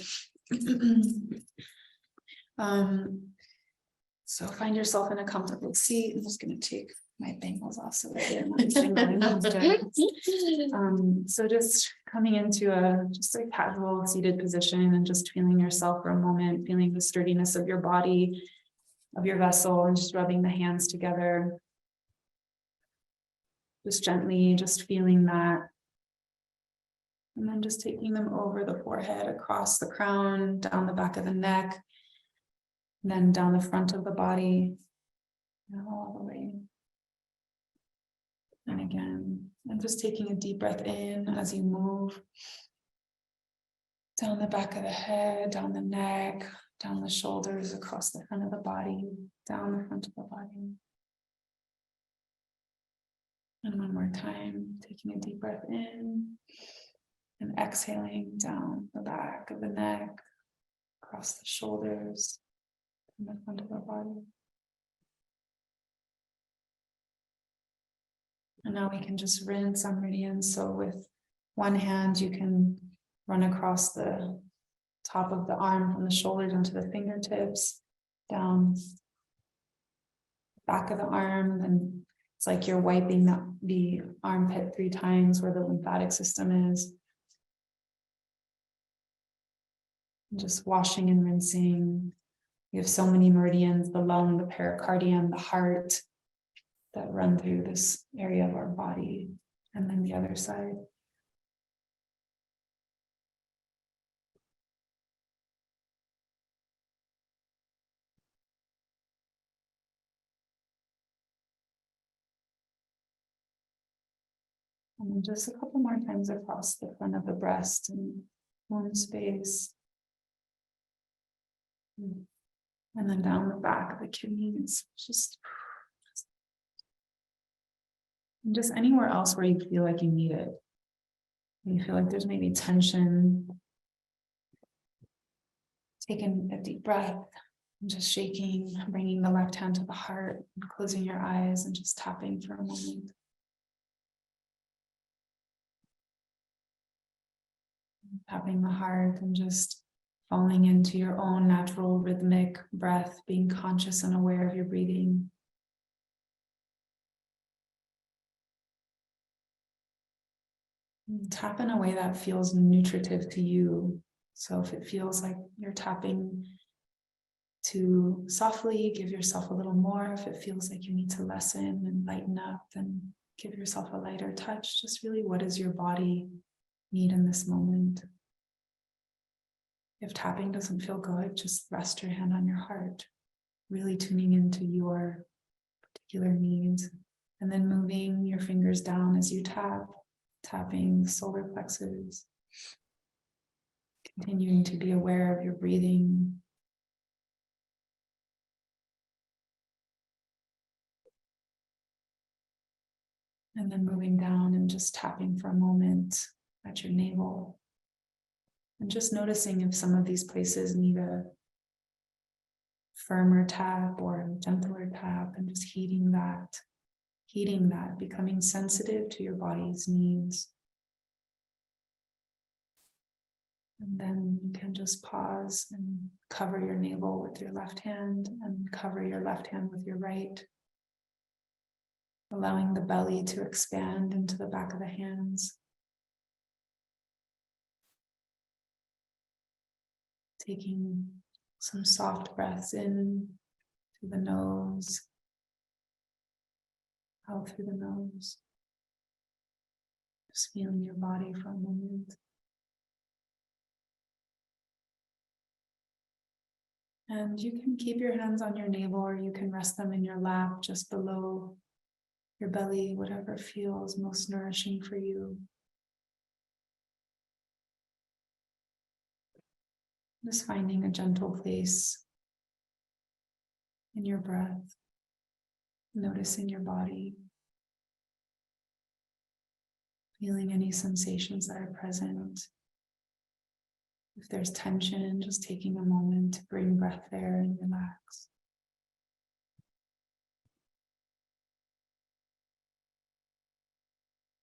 so find yourself in a comfortable seat. I'm just going to take my bangles off so that so just coming into a casual seated position and just feeling yourself for a moment, feeling the sturdiness of your body, of your vessel, and just rubbing the hands together. Just gently, just feeling that. And then just taking them over the forehead, across the crown, down the back of the neck, and then down the front of the body, and all the way. And again, and just taking a deep breath in as you move down the back of the head, down the neck, down the shoulders, across the front of the body, down the front of the body. And one more time, taking a deep breath in and exhaling down the back of the neck, across the shoulders, and the front of the body. And now we can just rinse our meridians. So with one hand, you can run across the top of the arm from the shoulders onto the fingertips, down the back of the arm, and it's like you're wiping the armpit 3 times where the lymphatic system is. And just washing and rinsing. We have so many meridians, the lung, the pericardium, the heart, that run through this area of our body, and then the other side. And then just a couple more times across the front of the breast and womb space. And then down the back of the kidneys, and just anywhere else where you feel like you need it. You feel like there's maybe tension. Taking a deep breath and just shaking, bringing the left hand to the heart, and closing your eyes and just tapping for a moment. Tapping the heart and just falling into your own natural rhythmic breath, being conscious and aware of your breathing. And tap in a way that feels nutritive to you. So if it feels like you're tapping too softly, give yourself a little more. If it feels like you need to lessen and lighten up, then give yourself a lighter touch. Just really, what does your body need in this moment? If tapping doesn't feel good, just rest your hand on your heart, really tuning into your particular needs, and then moving your fingers down as you tap, tapping the solar plexus, continuing to be aware of your breathing. And then moving down and just tapping for a moment at your navel. And just noticing if some of these places need a firmer tap or a gentler tap, and just heating that, becoming sensitive to your body's needs. And then you can just pause and cover your navel with your left hand and cover your left hand with your right, allowing the belly to expand into the back of the hands. Taking some soft breaths in through the nose, out through the nose. Just feeling your body for a moment. And you can keep your hands on your navel, or you can rest them in your lap just below your belly, whatever feels most nourishing for you. Just finding a gentle place in your breath, noticing your body, feeling any sensations that are present. If there's tension, just taking a moment to bring breath there and relax.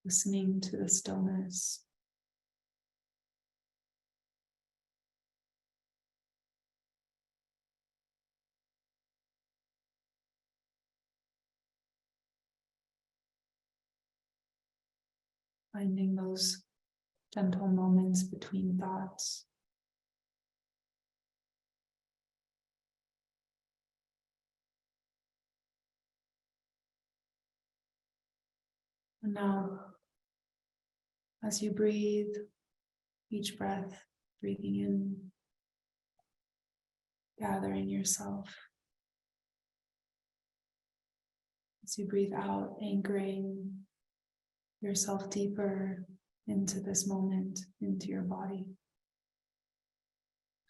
Listening to the stillness. Finding those gentle moments between thoughts. And now, as you breathe, each breath, breathing in, gathering yourself. As you breathe out, anchoring yourself deeper into this moment, into your body.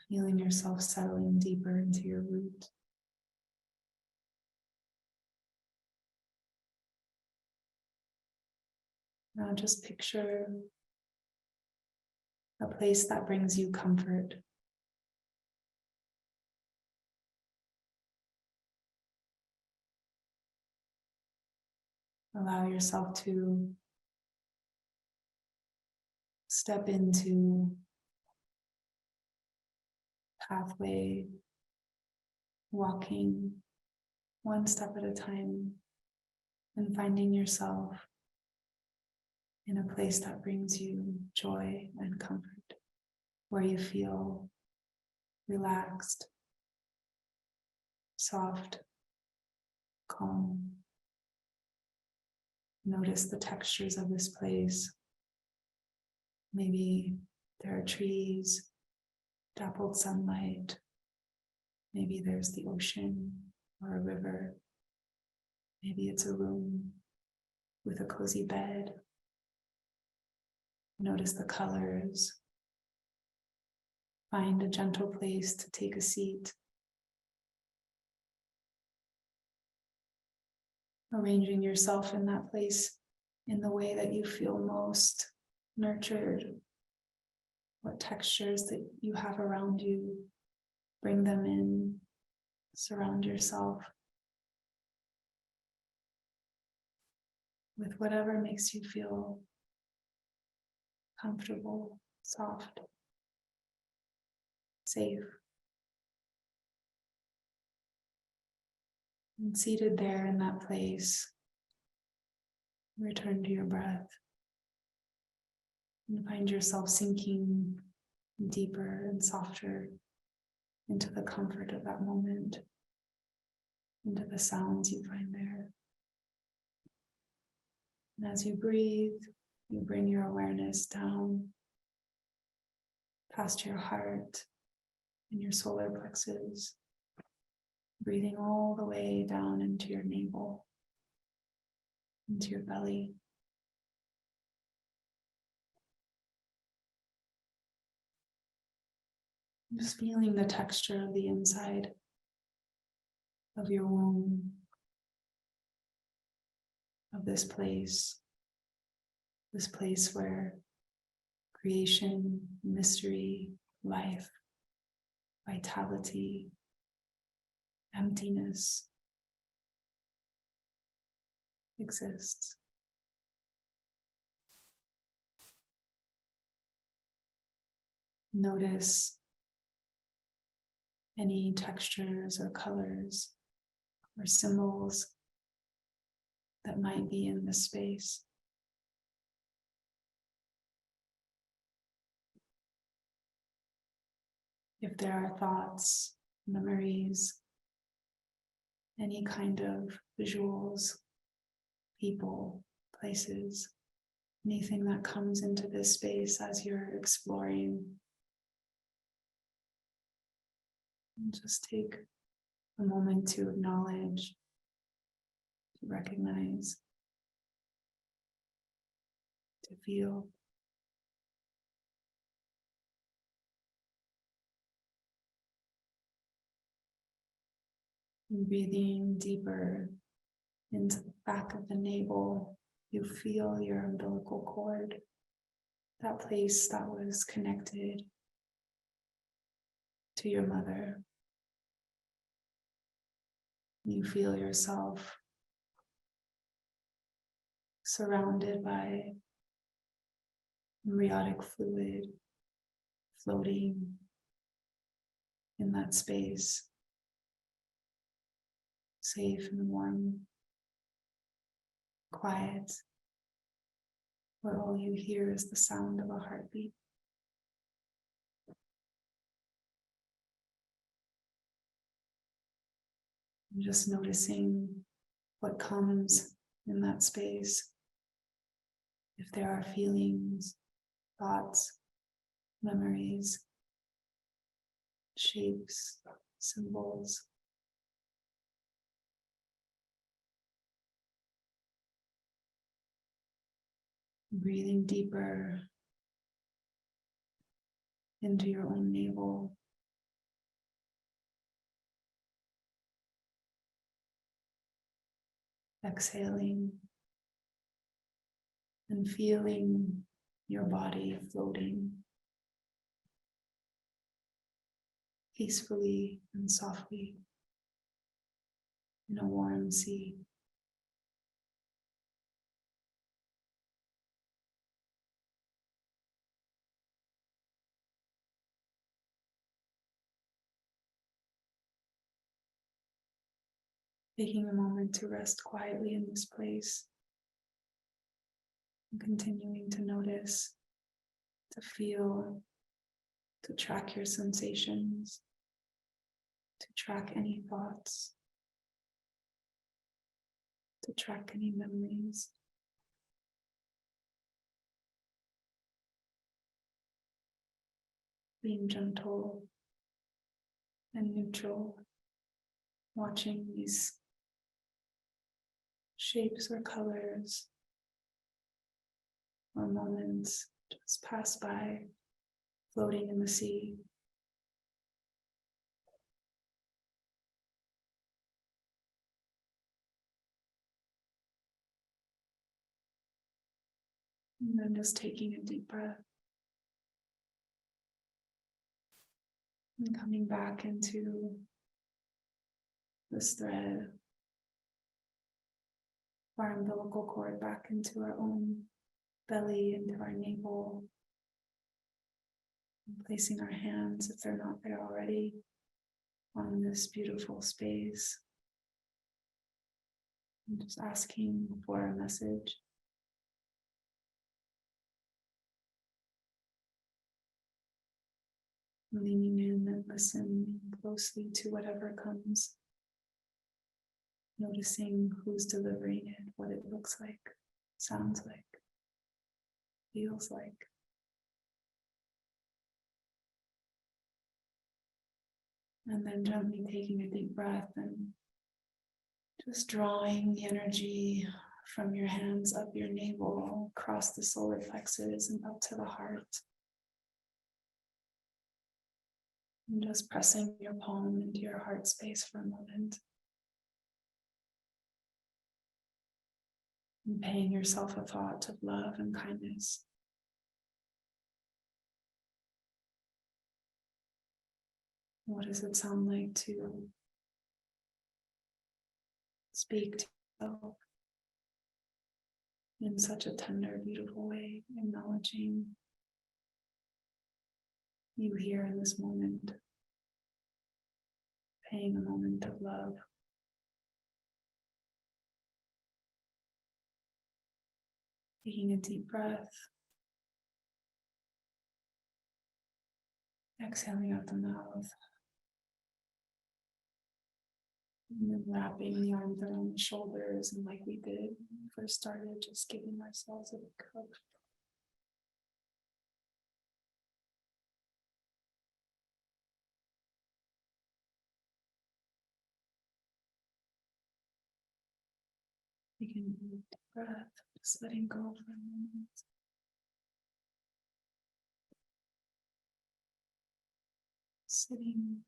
Feeling yourself settling deeper into your root. Now just picture a place that brings you comfort. Allow yourself to step into pathway, walking one step at a time, and finding yourself in a place that brings you joy and comfort, where you feel relaxed, soft, calm. Notice the textures of this place. Maybe there are trees, dappled sunlight. Maybe there's the ocean or a river. Maybe it's a room with a cozy bed. Notice the colors. Find a gentle place to take a seat. Arranging yourself in that place in the way that you feel most nurtured. What textures that you have around you, bring them in, surround yourself with whatever makes you feel comfortable, soft, safe. And seated there in that place, return to your breath and find yourself sinking deeper and softer into the comfort of that moment, into the sounds you find there. And as you breathe, you bring your awareness down past your heart and your solar plexus, breathing all the way down into your navel, into your belly. Just feeling the texture of the inside of your womb, of this place where creation, mystery, life, vitality, emptiness exists. Notice any textures or colors or symbols that might be in this space. If there are thoughts, memories, any kind of visuals, people, places, anything that comes into this space as you're exploring, and just take a moment to acknowledge, to recognize, to feel. And breathing deeper into the back of the navel, you feel your umbilical cord, that place that was connected to your mother. You feel yourself surrounded by amniotic fluid floating in that space, safe and warm, quiet, where all you hear is the sound of a heartbeat. And just noticing what comes in that space. If there are feelings, thoughts, memories, shapes, symbols. Breathing deeper into your own navel. Exhaling and feeling your body floating peacefully and softly in a warm sea. Taking a moment to rest quietly in this place and continuing to notice, to feel, to track your sensations, to track any thoughts, to track any memories. Being gentle and neutral, watching these shapes or colors or moments just pass by, floating in the sea. And then just taking a deep breath and coming back into this thread, our umbilical cord, back into our own belly, into our navel, and placing our hands, if they're not there already, on this beautiful space. And just asking for a message. Leaning in and listening closely to whatever comes. Noticing who's delivering it, what it looks like, sounds like, feels like. And then gently taking a deep breath and just drawing the energy from your hands up your navel, across the solar plexus and up to the heart. And just pressing your palm into your heart space for a moment. And paying yourself a thought of love and kindness. What does it sound like to speak to yourself in such a tender, beautiful way, acknowledging you here in this moment, paying a moment of love. Taking a deep breath, exhaling out the mouth, and then wrapping the arms around the shoulders, and like we did when we first started, just giving ourselves a big hug. Taking a deep breath, just letting go for a moment. Sitting.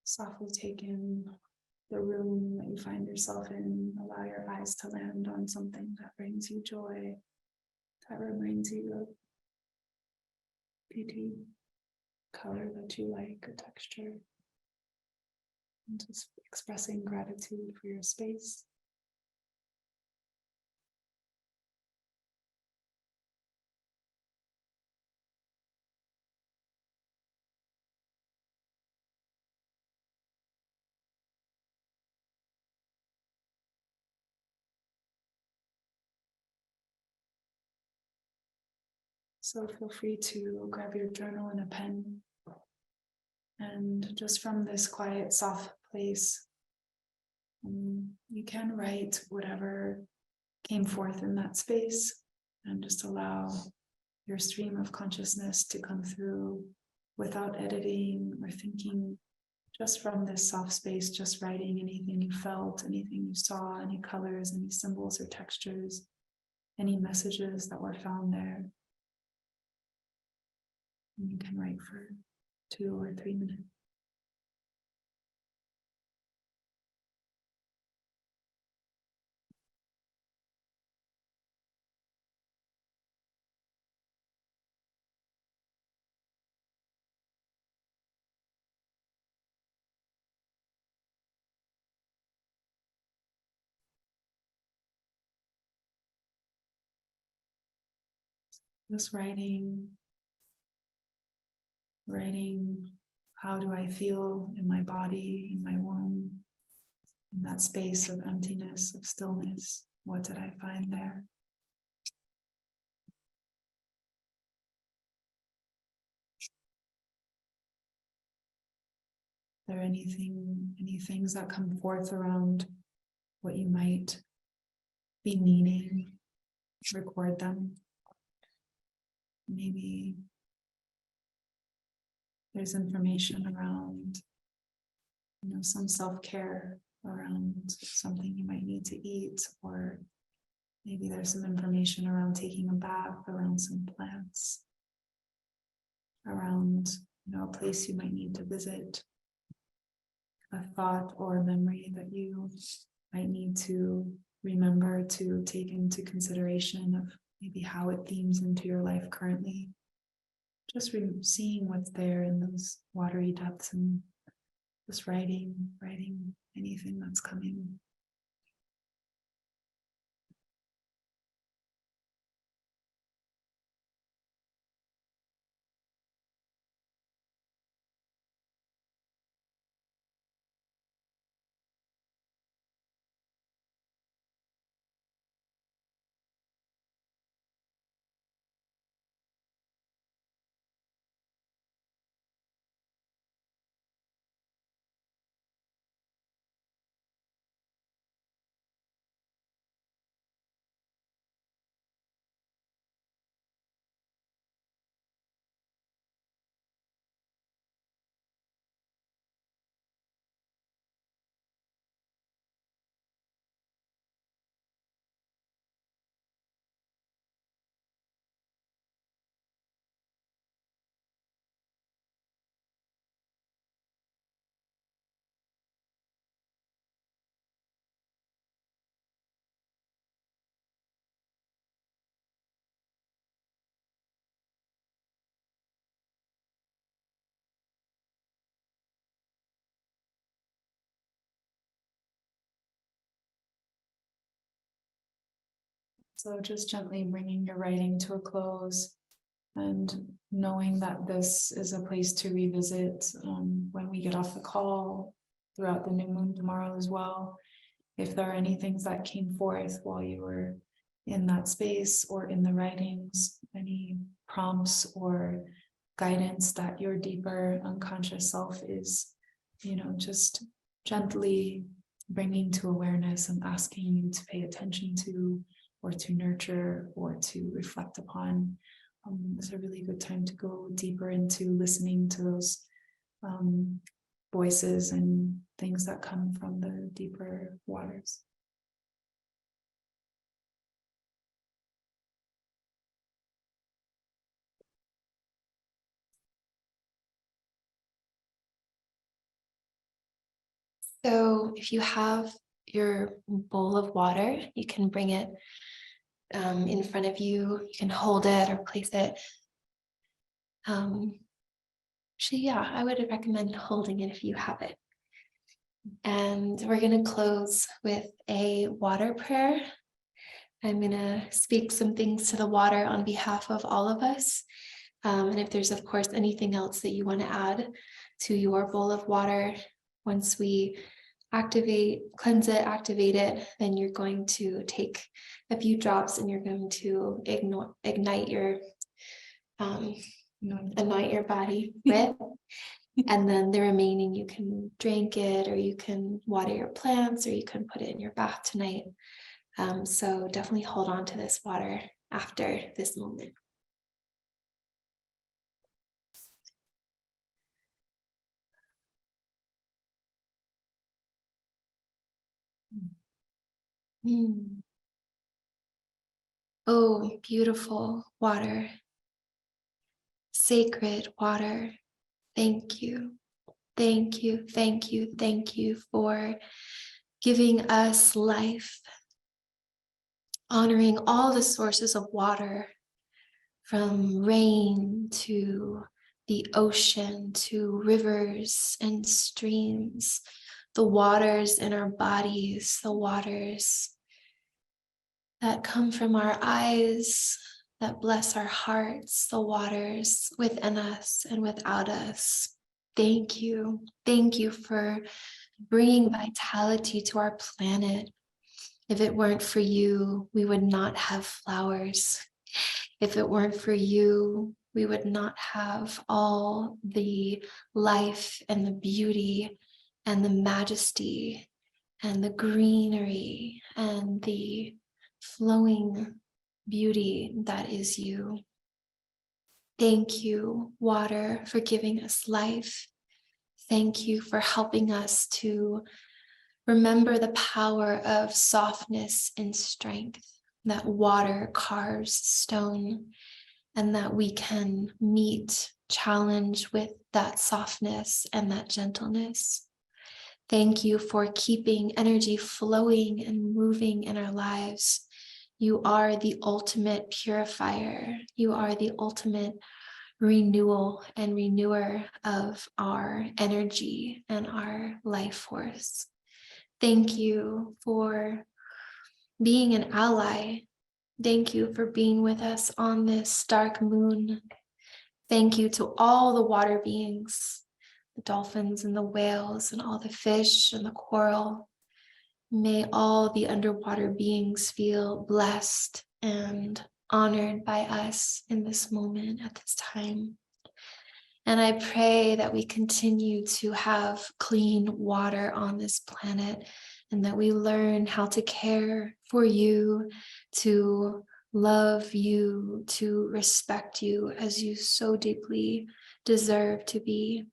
Softly take in the room that you find yourself in. Allow your eyes to land on something that brings you joy, that reminds you of beauty, color that you like, or texture. And just expressing gratitude for your space. So feel free to grab your journal and a pen. And just from this quiet, soft place, you can write whatever came forth in that space, and just allow your stream of consciousness to come through without editing or thinking, just from this soft space, just writing anything you felt, anything you saw, any colors, any symbols or textures, any messages that were found there. And you can write for 2 or 3 minutes. Just writing, how do I feel in my body, in my womb, in that space of emptiness, of stillness? What did I find there? Are there any things that come forth around what you might be needing? Record them. Maybe there's information around, some self-care around something you might need to eat, or maybe there's some information around taking a bath, around some plants, around, a place you might need to visit, a thought or a memory that you might need to remember to take into consideration of maybe how it themes into your life currently. Just seeing what's there in those watery depths, and just writing anything that's coming. So just gently bringing your writing to a close and knowing that this is a place to revisit when we get off the call throughout the new moon tomorrow as well. If there are any things that came forth while you were in that space or in the writings, any prompts or guidance that your deeper unconscious self is, just gently bringing to awareness and asking you to pay attention to, or to nurture, or to reflect upon. It's a really good time to go deeper into listening to those voices and things that come from the deeper waters. So if you have your bowl of water, you can bring it in front of you. You can hold it or place it. Actually, yeah, I would recommend holding it if you have it. And we're going to close with a water prayer. I'm going to speak some things to the water on behalf of all of us. And if there's, of course, anything else that you want to add to your bowl of water, once we cleanse it, activate it, then you're going to take a few drops and you're going to anoint your body with. And then the remaining, you can drink it, or you can water your plants, or you can put it in your bath tonight. So definitely hold on to this water after this moment. Mm. Oh, beautiful water, sacred water. Thank you. Thank you, thank you, thank you for giving us life, honoring all the sources of water, from rain to the ocean to rivers and streams, the waters in our bodies, the waters that come from our eyes, that bless our hearts, the waters within us and without us. Thank you. Thank you for bringing vitality to our planet. If it weren't for you, we would not have flowers. If it weren't for you, we would not have all the life and the beauty and the majesty and the greenery and the flowing beauty that is you. Thank you, water, for giving us life. Thank you for helping us to remember the power of softness and strength, that water carves stone, and that we can meet challenge with that softness and that gentleness. Thank you for keeping energy flowing and moving in our lives. You are the ultimate purifier. You are the ultimate renewal and renewer of our energy and our life force. Thank you for being an ally. Thank you for being with us on this dark moon. Thank you to all the water beings, the dolphins and the whales and all the fish and the coral. May all the underwater beings feel blessed and honored by us in this moment at this time. And I pray that we continue to have clean water on this planet, and that we learn how to care for you, to love you, to respect you as you so deeply deserve to be.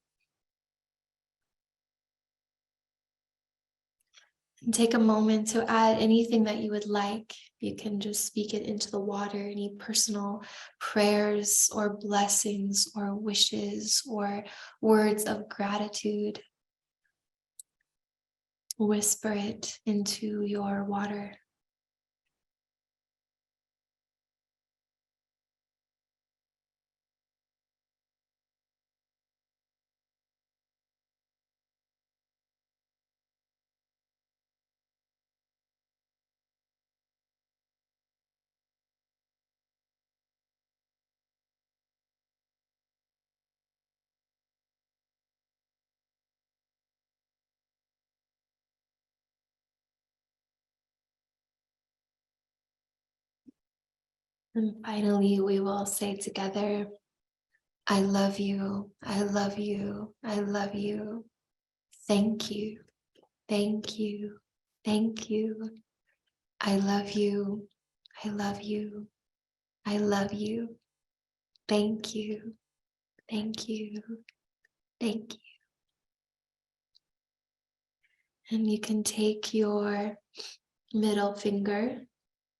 And take a moment to add anything that you would like. You can just speak it into the water, any personal prayers or blessings or wishes or words of gratitude. Whisper it into your water. And finally, we will say together, I love you, I love you, I love you. Thank you, thank you, thank you. I love you, I love you, I love you. Thank you, thank you, thank you. And you can take your middle finger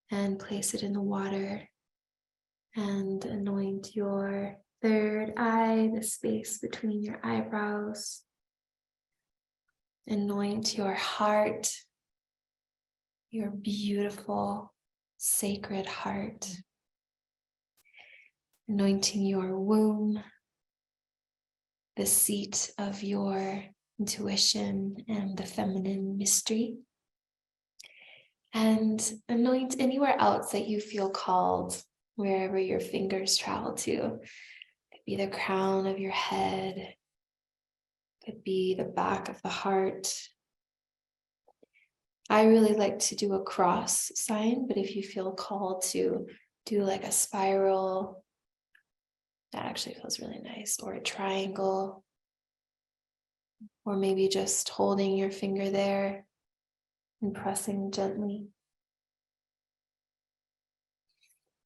and place it in the water and anoint your third eye, the space between your eyebrows. Anoint your heart, your beautiful, sacred heart. Anointing your womb, the seat of your intuition and the feminine mystery. And anoint anywhere else that you feel called, wherever your fingers travel to. It could be the crown of your head, could be the back of the heart. I really like to do a cross sign, but if you feel called to do like a spiral, that actually feels really nice, or a triangle, or maybe just holding your finger there and pressing gently.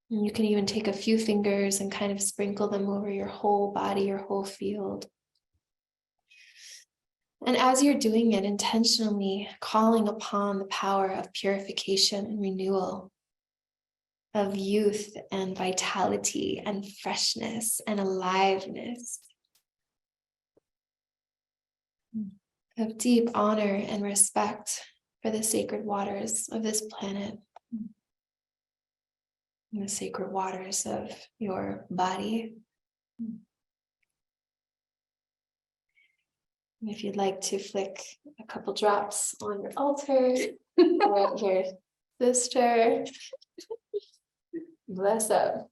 And you can even take a few fingers and kind of sprinkle them over your whole body, your whole field. And as you're doing it, intentionally calling upon the power of purification and renewal, of youth and vitality and freshness and aliveness, of deep honor and respect for the sacred waters of this planet, and the sacred waters of your body. And if you'd like to flick a couple drops on your altar or at your sister, bless up.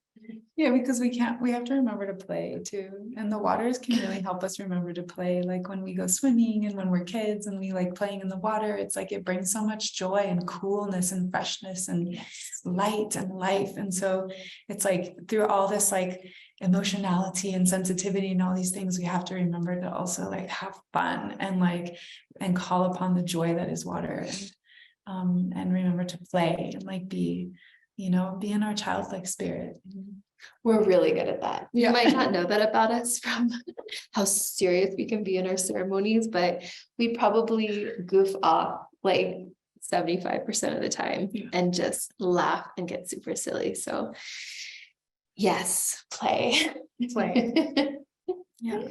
Yeah, because we have to remember to play too. And the waters can really help us remember to play. Like when we go swimming and when we're kids and we like playing in the water, it's like it brings so much joy and coolness and freshness and light and life. And so it's like through all this like emotionality and sensitivity and all these things, we have to remember to also like have fun and call upon the joy that is water, and remember to play and like be in our childlike spirit. We're really good at that. You Yeah. might not know that about us from how serious we can be in our ceremonies, but we probably goof off like 75% of the time and just laugh and get super silly. So yes, play. Yeah.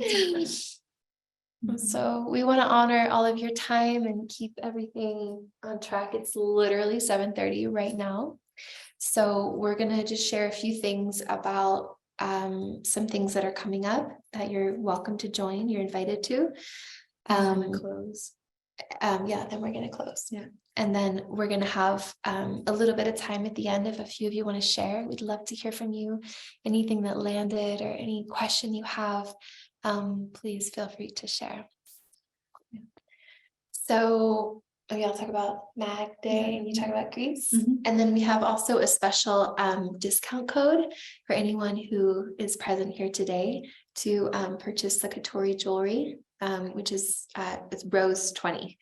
So we want to honor all of your time and keep everything on track. It's literally 7:30 right now. So we're going to just share a few things about some things that are coming up that you're welcome to join. You're invited to. Close. Then we're going to close. Yeah. And then we're going to have a little bit of time at the end. If a few of you want to share, we'd love to hear from you. Anything that landed or any question you have, please feel free to share. So I'll talk about Mag Day and you talk about Greece. And then we have also a special discount code for anyone who is present here today to purchase the Catori jewelry, which is it's Rose 20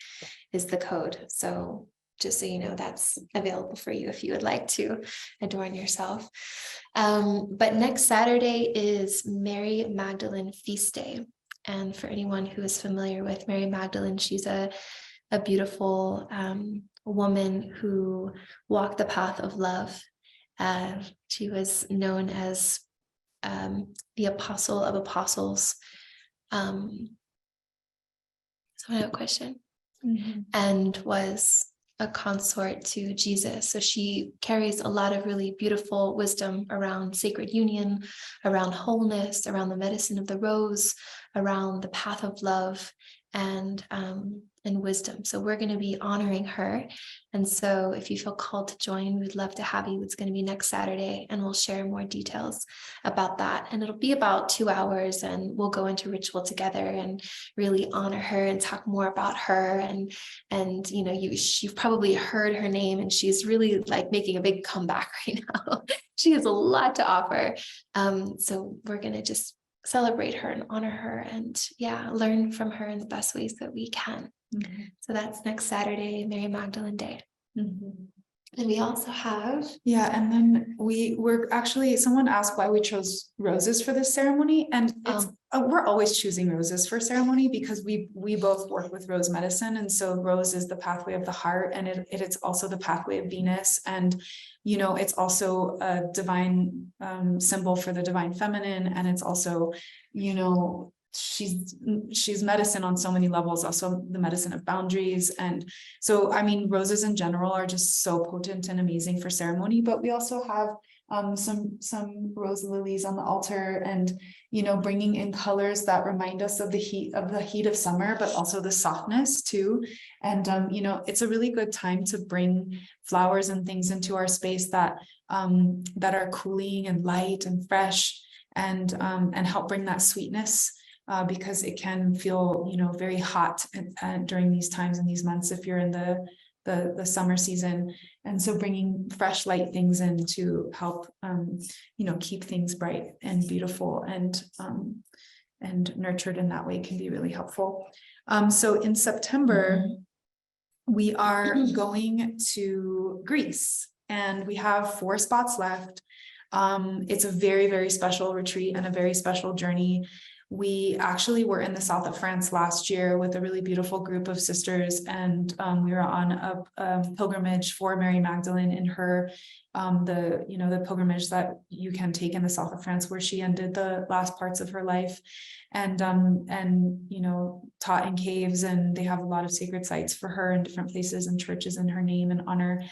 is the code. So just so you know, that's available for you if you would like to adorn yourself. But next Saturday is Mary Magdalene Feast Day. And for anyone who is familiar with Mary Magdalene, she's a beautiful woman who walked the path of love. She was known as the Apostle of Apostles. So I have a question. And was a consort to Jesus. So she carries a lot of really beautiful wisdom around sacred union, around wholeness, around the medicine of the rose, around the path of love. And and wisdom. So we're going to be honoring her. And so if you feel called to join, we'd love to have you. It's going to be next Saturday, and we'll share more details about that. And it'll be about 2 hours, and we'll go into ritual together and really honor her and talk more about her. And you know, you've probably heard her name, and she's really like making a big comeback right now. She has a lot to offer. So we're going to just celebrate her and honor her, and learn from her in the best ways that we can. So that's next Saturday, Mary Magdalene Day. And we also have and then we're actually, someone asked why we chose roses for this ceremony, and it's we're always choosing roses for ceremony because we both work with rose medicine, and so rose is the pathway of the heart, and it's also the pathway of Venus, and you know, it's also a divine symbol for the divine feminine, and it's also, you know, she's medicine on so many levels, also the medicine of boundaries. And so, I mean, roses in general are just so potent and amazing for ceremony, but we also have some rose lilies on the altar, and you know, bringing in colors that remind us of the heat of summer, but also the softness too. And you know, it's a really good time to bring flowers and things into our space that are cooling and light and fresh, and help bring that sweetness. Because it can feel, you know, very hot during these times and these months if you're in the summer season. And so bringing fresh light things in to help, you know, keep things bright and beautiful and nurtured in that way can be really helpful. So in September, we are going to Greece, and we have 4 spots left. It's a very, very special retreat and a very special journey. We actually were in the south of France last year with a really beautiful group of sisters, and we were on a pilgrimage for Mary Magdalene in her, the pilgrimage that you can take in the south of France, where she ended the last parts of her life, and you know, taught in caves, and they have a lot of sacred sites for her in different places and churches in her name and honor.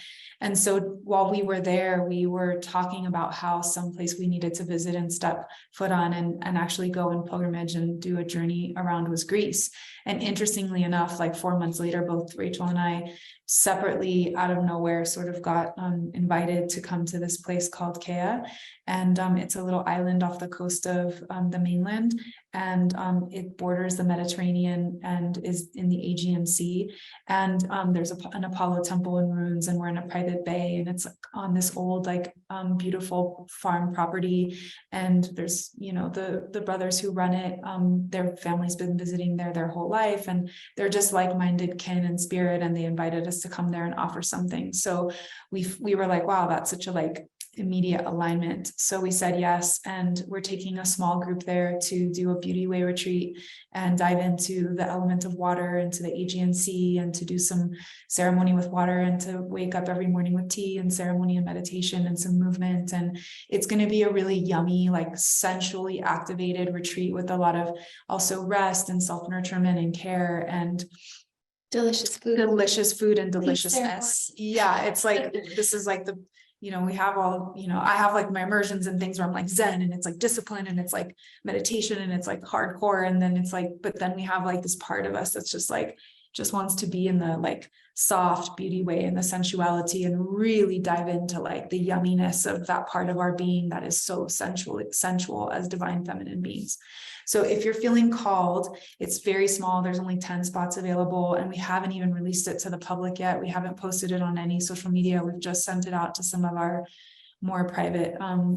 And so while we were there, we were talking about how someplace we needed to visit and step foot on and actually go in pilgrimage and do a journey around was Greece. And interestingly enough, like 4 months later, both Rachel and I separately out of nowhere sort of got invited to come to this place called Kea. And it's a little island off the coast of the mainland, and it borders the Mediterranean and is in the Aegean Sea. And there's an Apollo temple in ruins, and we're in a private bay, and it's on this old, like beautiful farm property. And there's, you know, the brothers who run it, their family's been visiting there their whole life, and they're just like-minded kin and spirit, and they invited us to come there and offer something. So we were like, wow, that's such a like immediate alignment. So we said yes, and we're taking a small group there to do a beauty way retreat and dive into the element of water, into the Aegean Sea, and to do some ceremony with water, and to wake up every morning with tea and ceremony and meditation and some movement. And it's going to be a really yummy, like sensually activated retreat with a lot of also rest and self-nurturement and care and delicious food and deliciousness. Yeah, it's like this is like the, you know, we have all, you know, I have like my immersions and things where I'm like Zen, and it's like discipline, and it's like meditation, and it's like hardcore. And then it's like, but then we have like this part of us that's just like, just wants to be in the like soft beauty way and the sensuality, and really dive into like the yumminess of that part of our being that is so sensual as divine feminine beings. So if you're feeling called, it's very small. There's only 10 spots available, and we haven't even released it to the public yet. We haven't posted it on any social media. We've just sent it out to some of our more private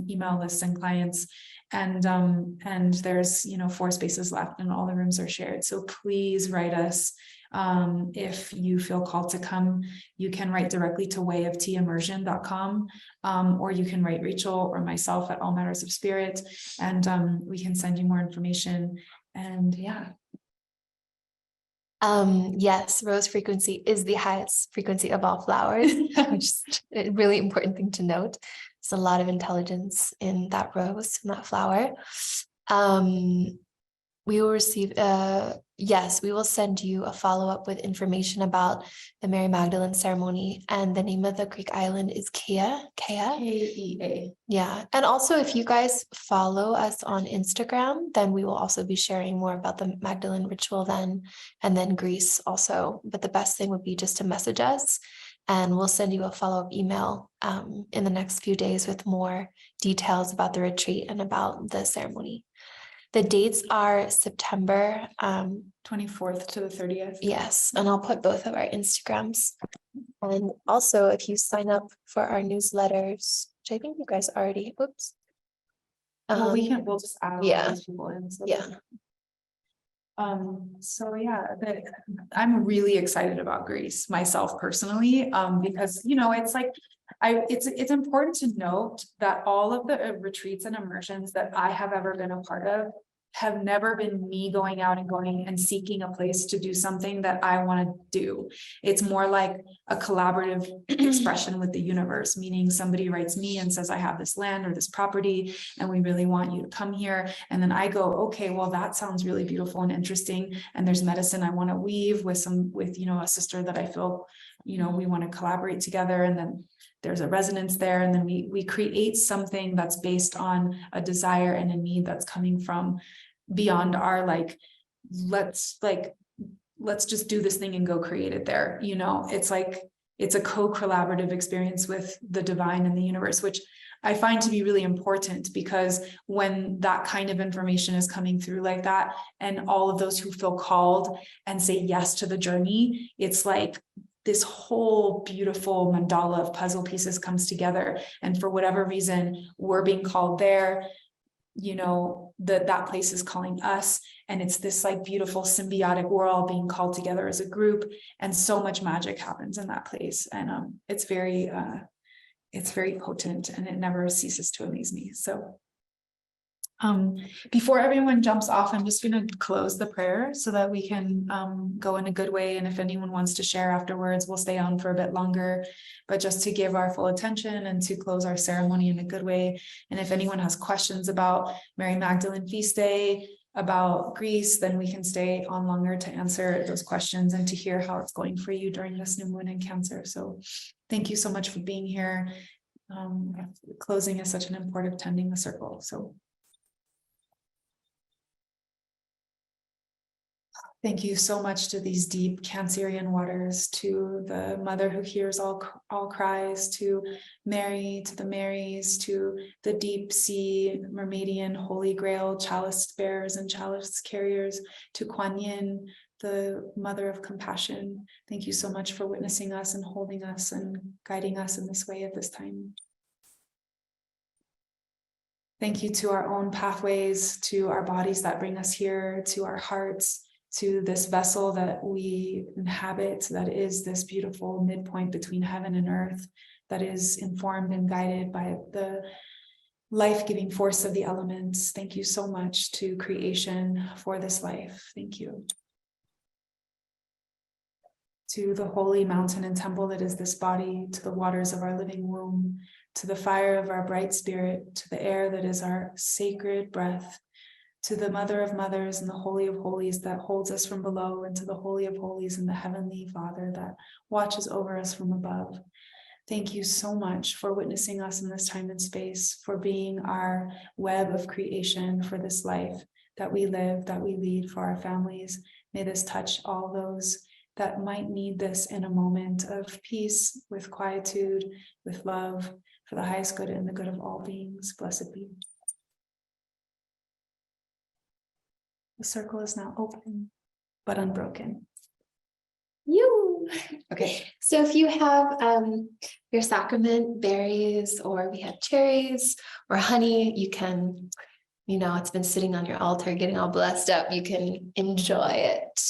email lists and clients. And there's, you know, 4 spaces left, and all the rooms are shared. So please write us. If you feel called to come, you can write directly to wayofteaimmersion.com, or you can write Rachel or myself at All Matters of Spirit, and we can send you more information. And yes, rose frequency is the highest frequency of all flowers, which is a really important thing to note. There's a lot of intelligence in that rose, in that flower. We will receive, yes, we will send you a follow-up with information about the Mary Magdalene ceremony, and the name of the Greek island is Kea. KEA. Yeah. And also, if you guys follow us on Instagram, then we will also be sharing more about the Magdalene ritual then, and then Greece also. But the best thing would be just to message us, and we'll send you a follow-up email in the next few days with more details about the retreat and about the ceremony. The dates are September 24th to the 30th. yes, and I'll put both of our Instagrams. And also, if you sign up for our newsletters, which I think you guys already, oops. Well, we'll just add all yeah. those people in. So Yeah. So yeah, I'm really excited about Greece myself personally, because it's like it's important to note that all of the retreats and immersions that I have ever been a part of have never been me going out and seeking a place to do something that I want to do. It's more like a collaborative expression with the universe, meaning somebody writes me and says, I have this land or this property, and we really want you to come here. And then I go, okay, well, that sounds really beautiful and interesting. And there's medicine I want to weave with a sister that I feel, we want to collaborate together. And then there's a resonance there. And then we create something that's based on a desire and a need that's coming from beyond our let's just do this thing and go create it there. It's like, it's a co-collaborative experience with the divine and the universe, which I find to be really important, because when that kind of information is coming through like that, and all of those who feel called and say yes to the journey, it's like this whole beautiful mandala of puzzle pieces comes together. And for whatever reason, we're being called there, that place is calling us, and it's this like beautiful symbiotic, we're all being called together as a group, and so much magic happens in that place. And it's very potent, and it never ceases to amaze me. So before everyone jumps off, I'm just going to close the prayer so that we can go in a good way. And if anyone wants to share afterwards, we'll stay on for a bit longer, but just to give our full attention and to close our ceremony in a good way. And if anyone has questions about Mary Magdalene Feast Day, about Greece, then we can stay on longer to answer those questions and to hear how it's going for you during this new moon in Cancer. So thank you so much for being here. Closing is such an important tending the circle. So thank you so much to these deep Cancerian waters, to the mother who hears all cries, to Mary, to the Marys, to the deep sea, Mermaidian, Holy Grail, chalice bearers and chalice carriers, to Kuan Yin, the mother of compassion. Thank you so much for witnessing us and holding us and guiding us in this way at this time. Thank you to our own pathways, to our bodies that bring us here, to our hearts, to this vessel that we inhabit, that is this beautiful midpoint between heaven and earth, that is informed and guided by the life-giving force of the elements. Thank you so much to creation for this life. Thank you. To the holy mountain and temple that is this body, to the waters of our living womb, to the fire of our bright spirit, to the air that is our sacred breath, to the mother of mothers and the holy of holies that holds us from below, and to the holy of holies and the heavenly Father that watches over us from above. Thank you so much for witnessing us in this time and space, for being our web of creation for this life that we live, that we lead for our families. May this touch all those that might need this in a moment of peace, with quietude, with love, for the highest good and the good of all beings. Blessed be. The circle is now open, but unbroken. You. Okay. So if you have your sacrament berries, or we have cherries or honey, you can, it's been sitting on your altar getting all blessed up. You can enjoy it.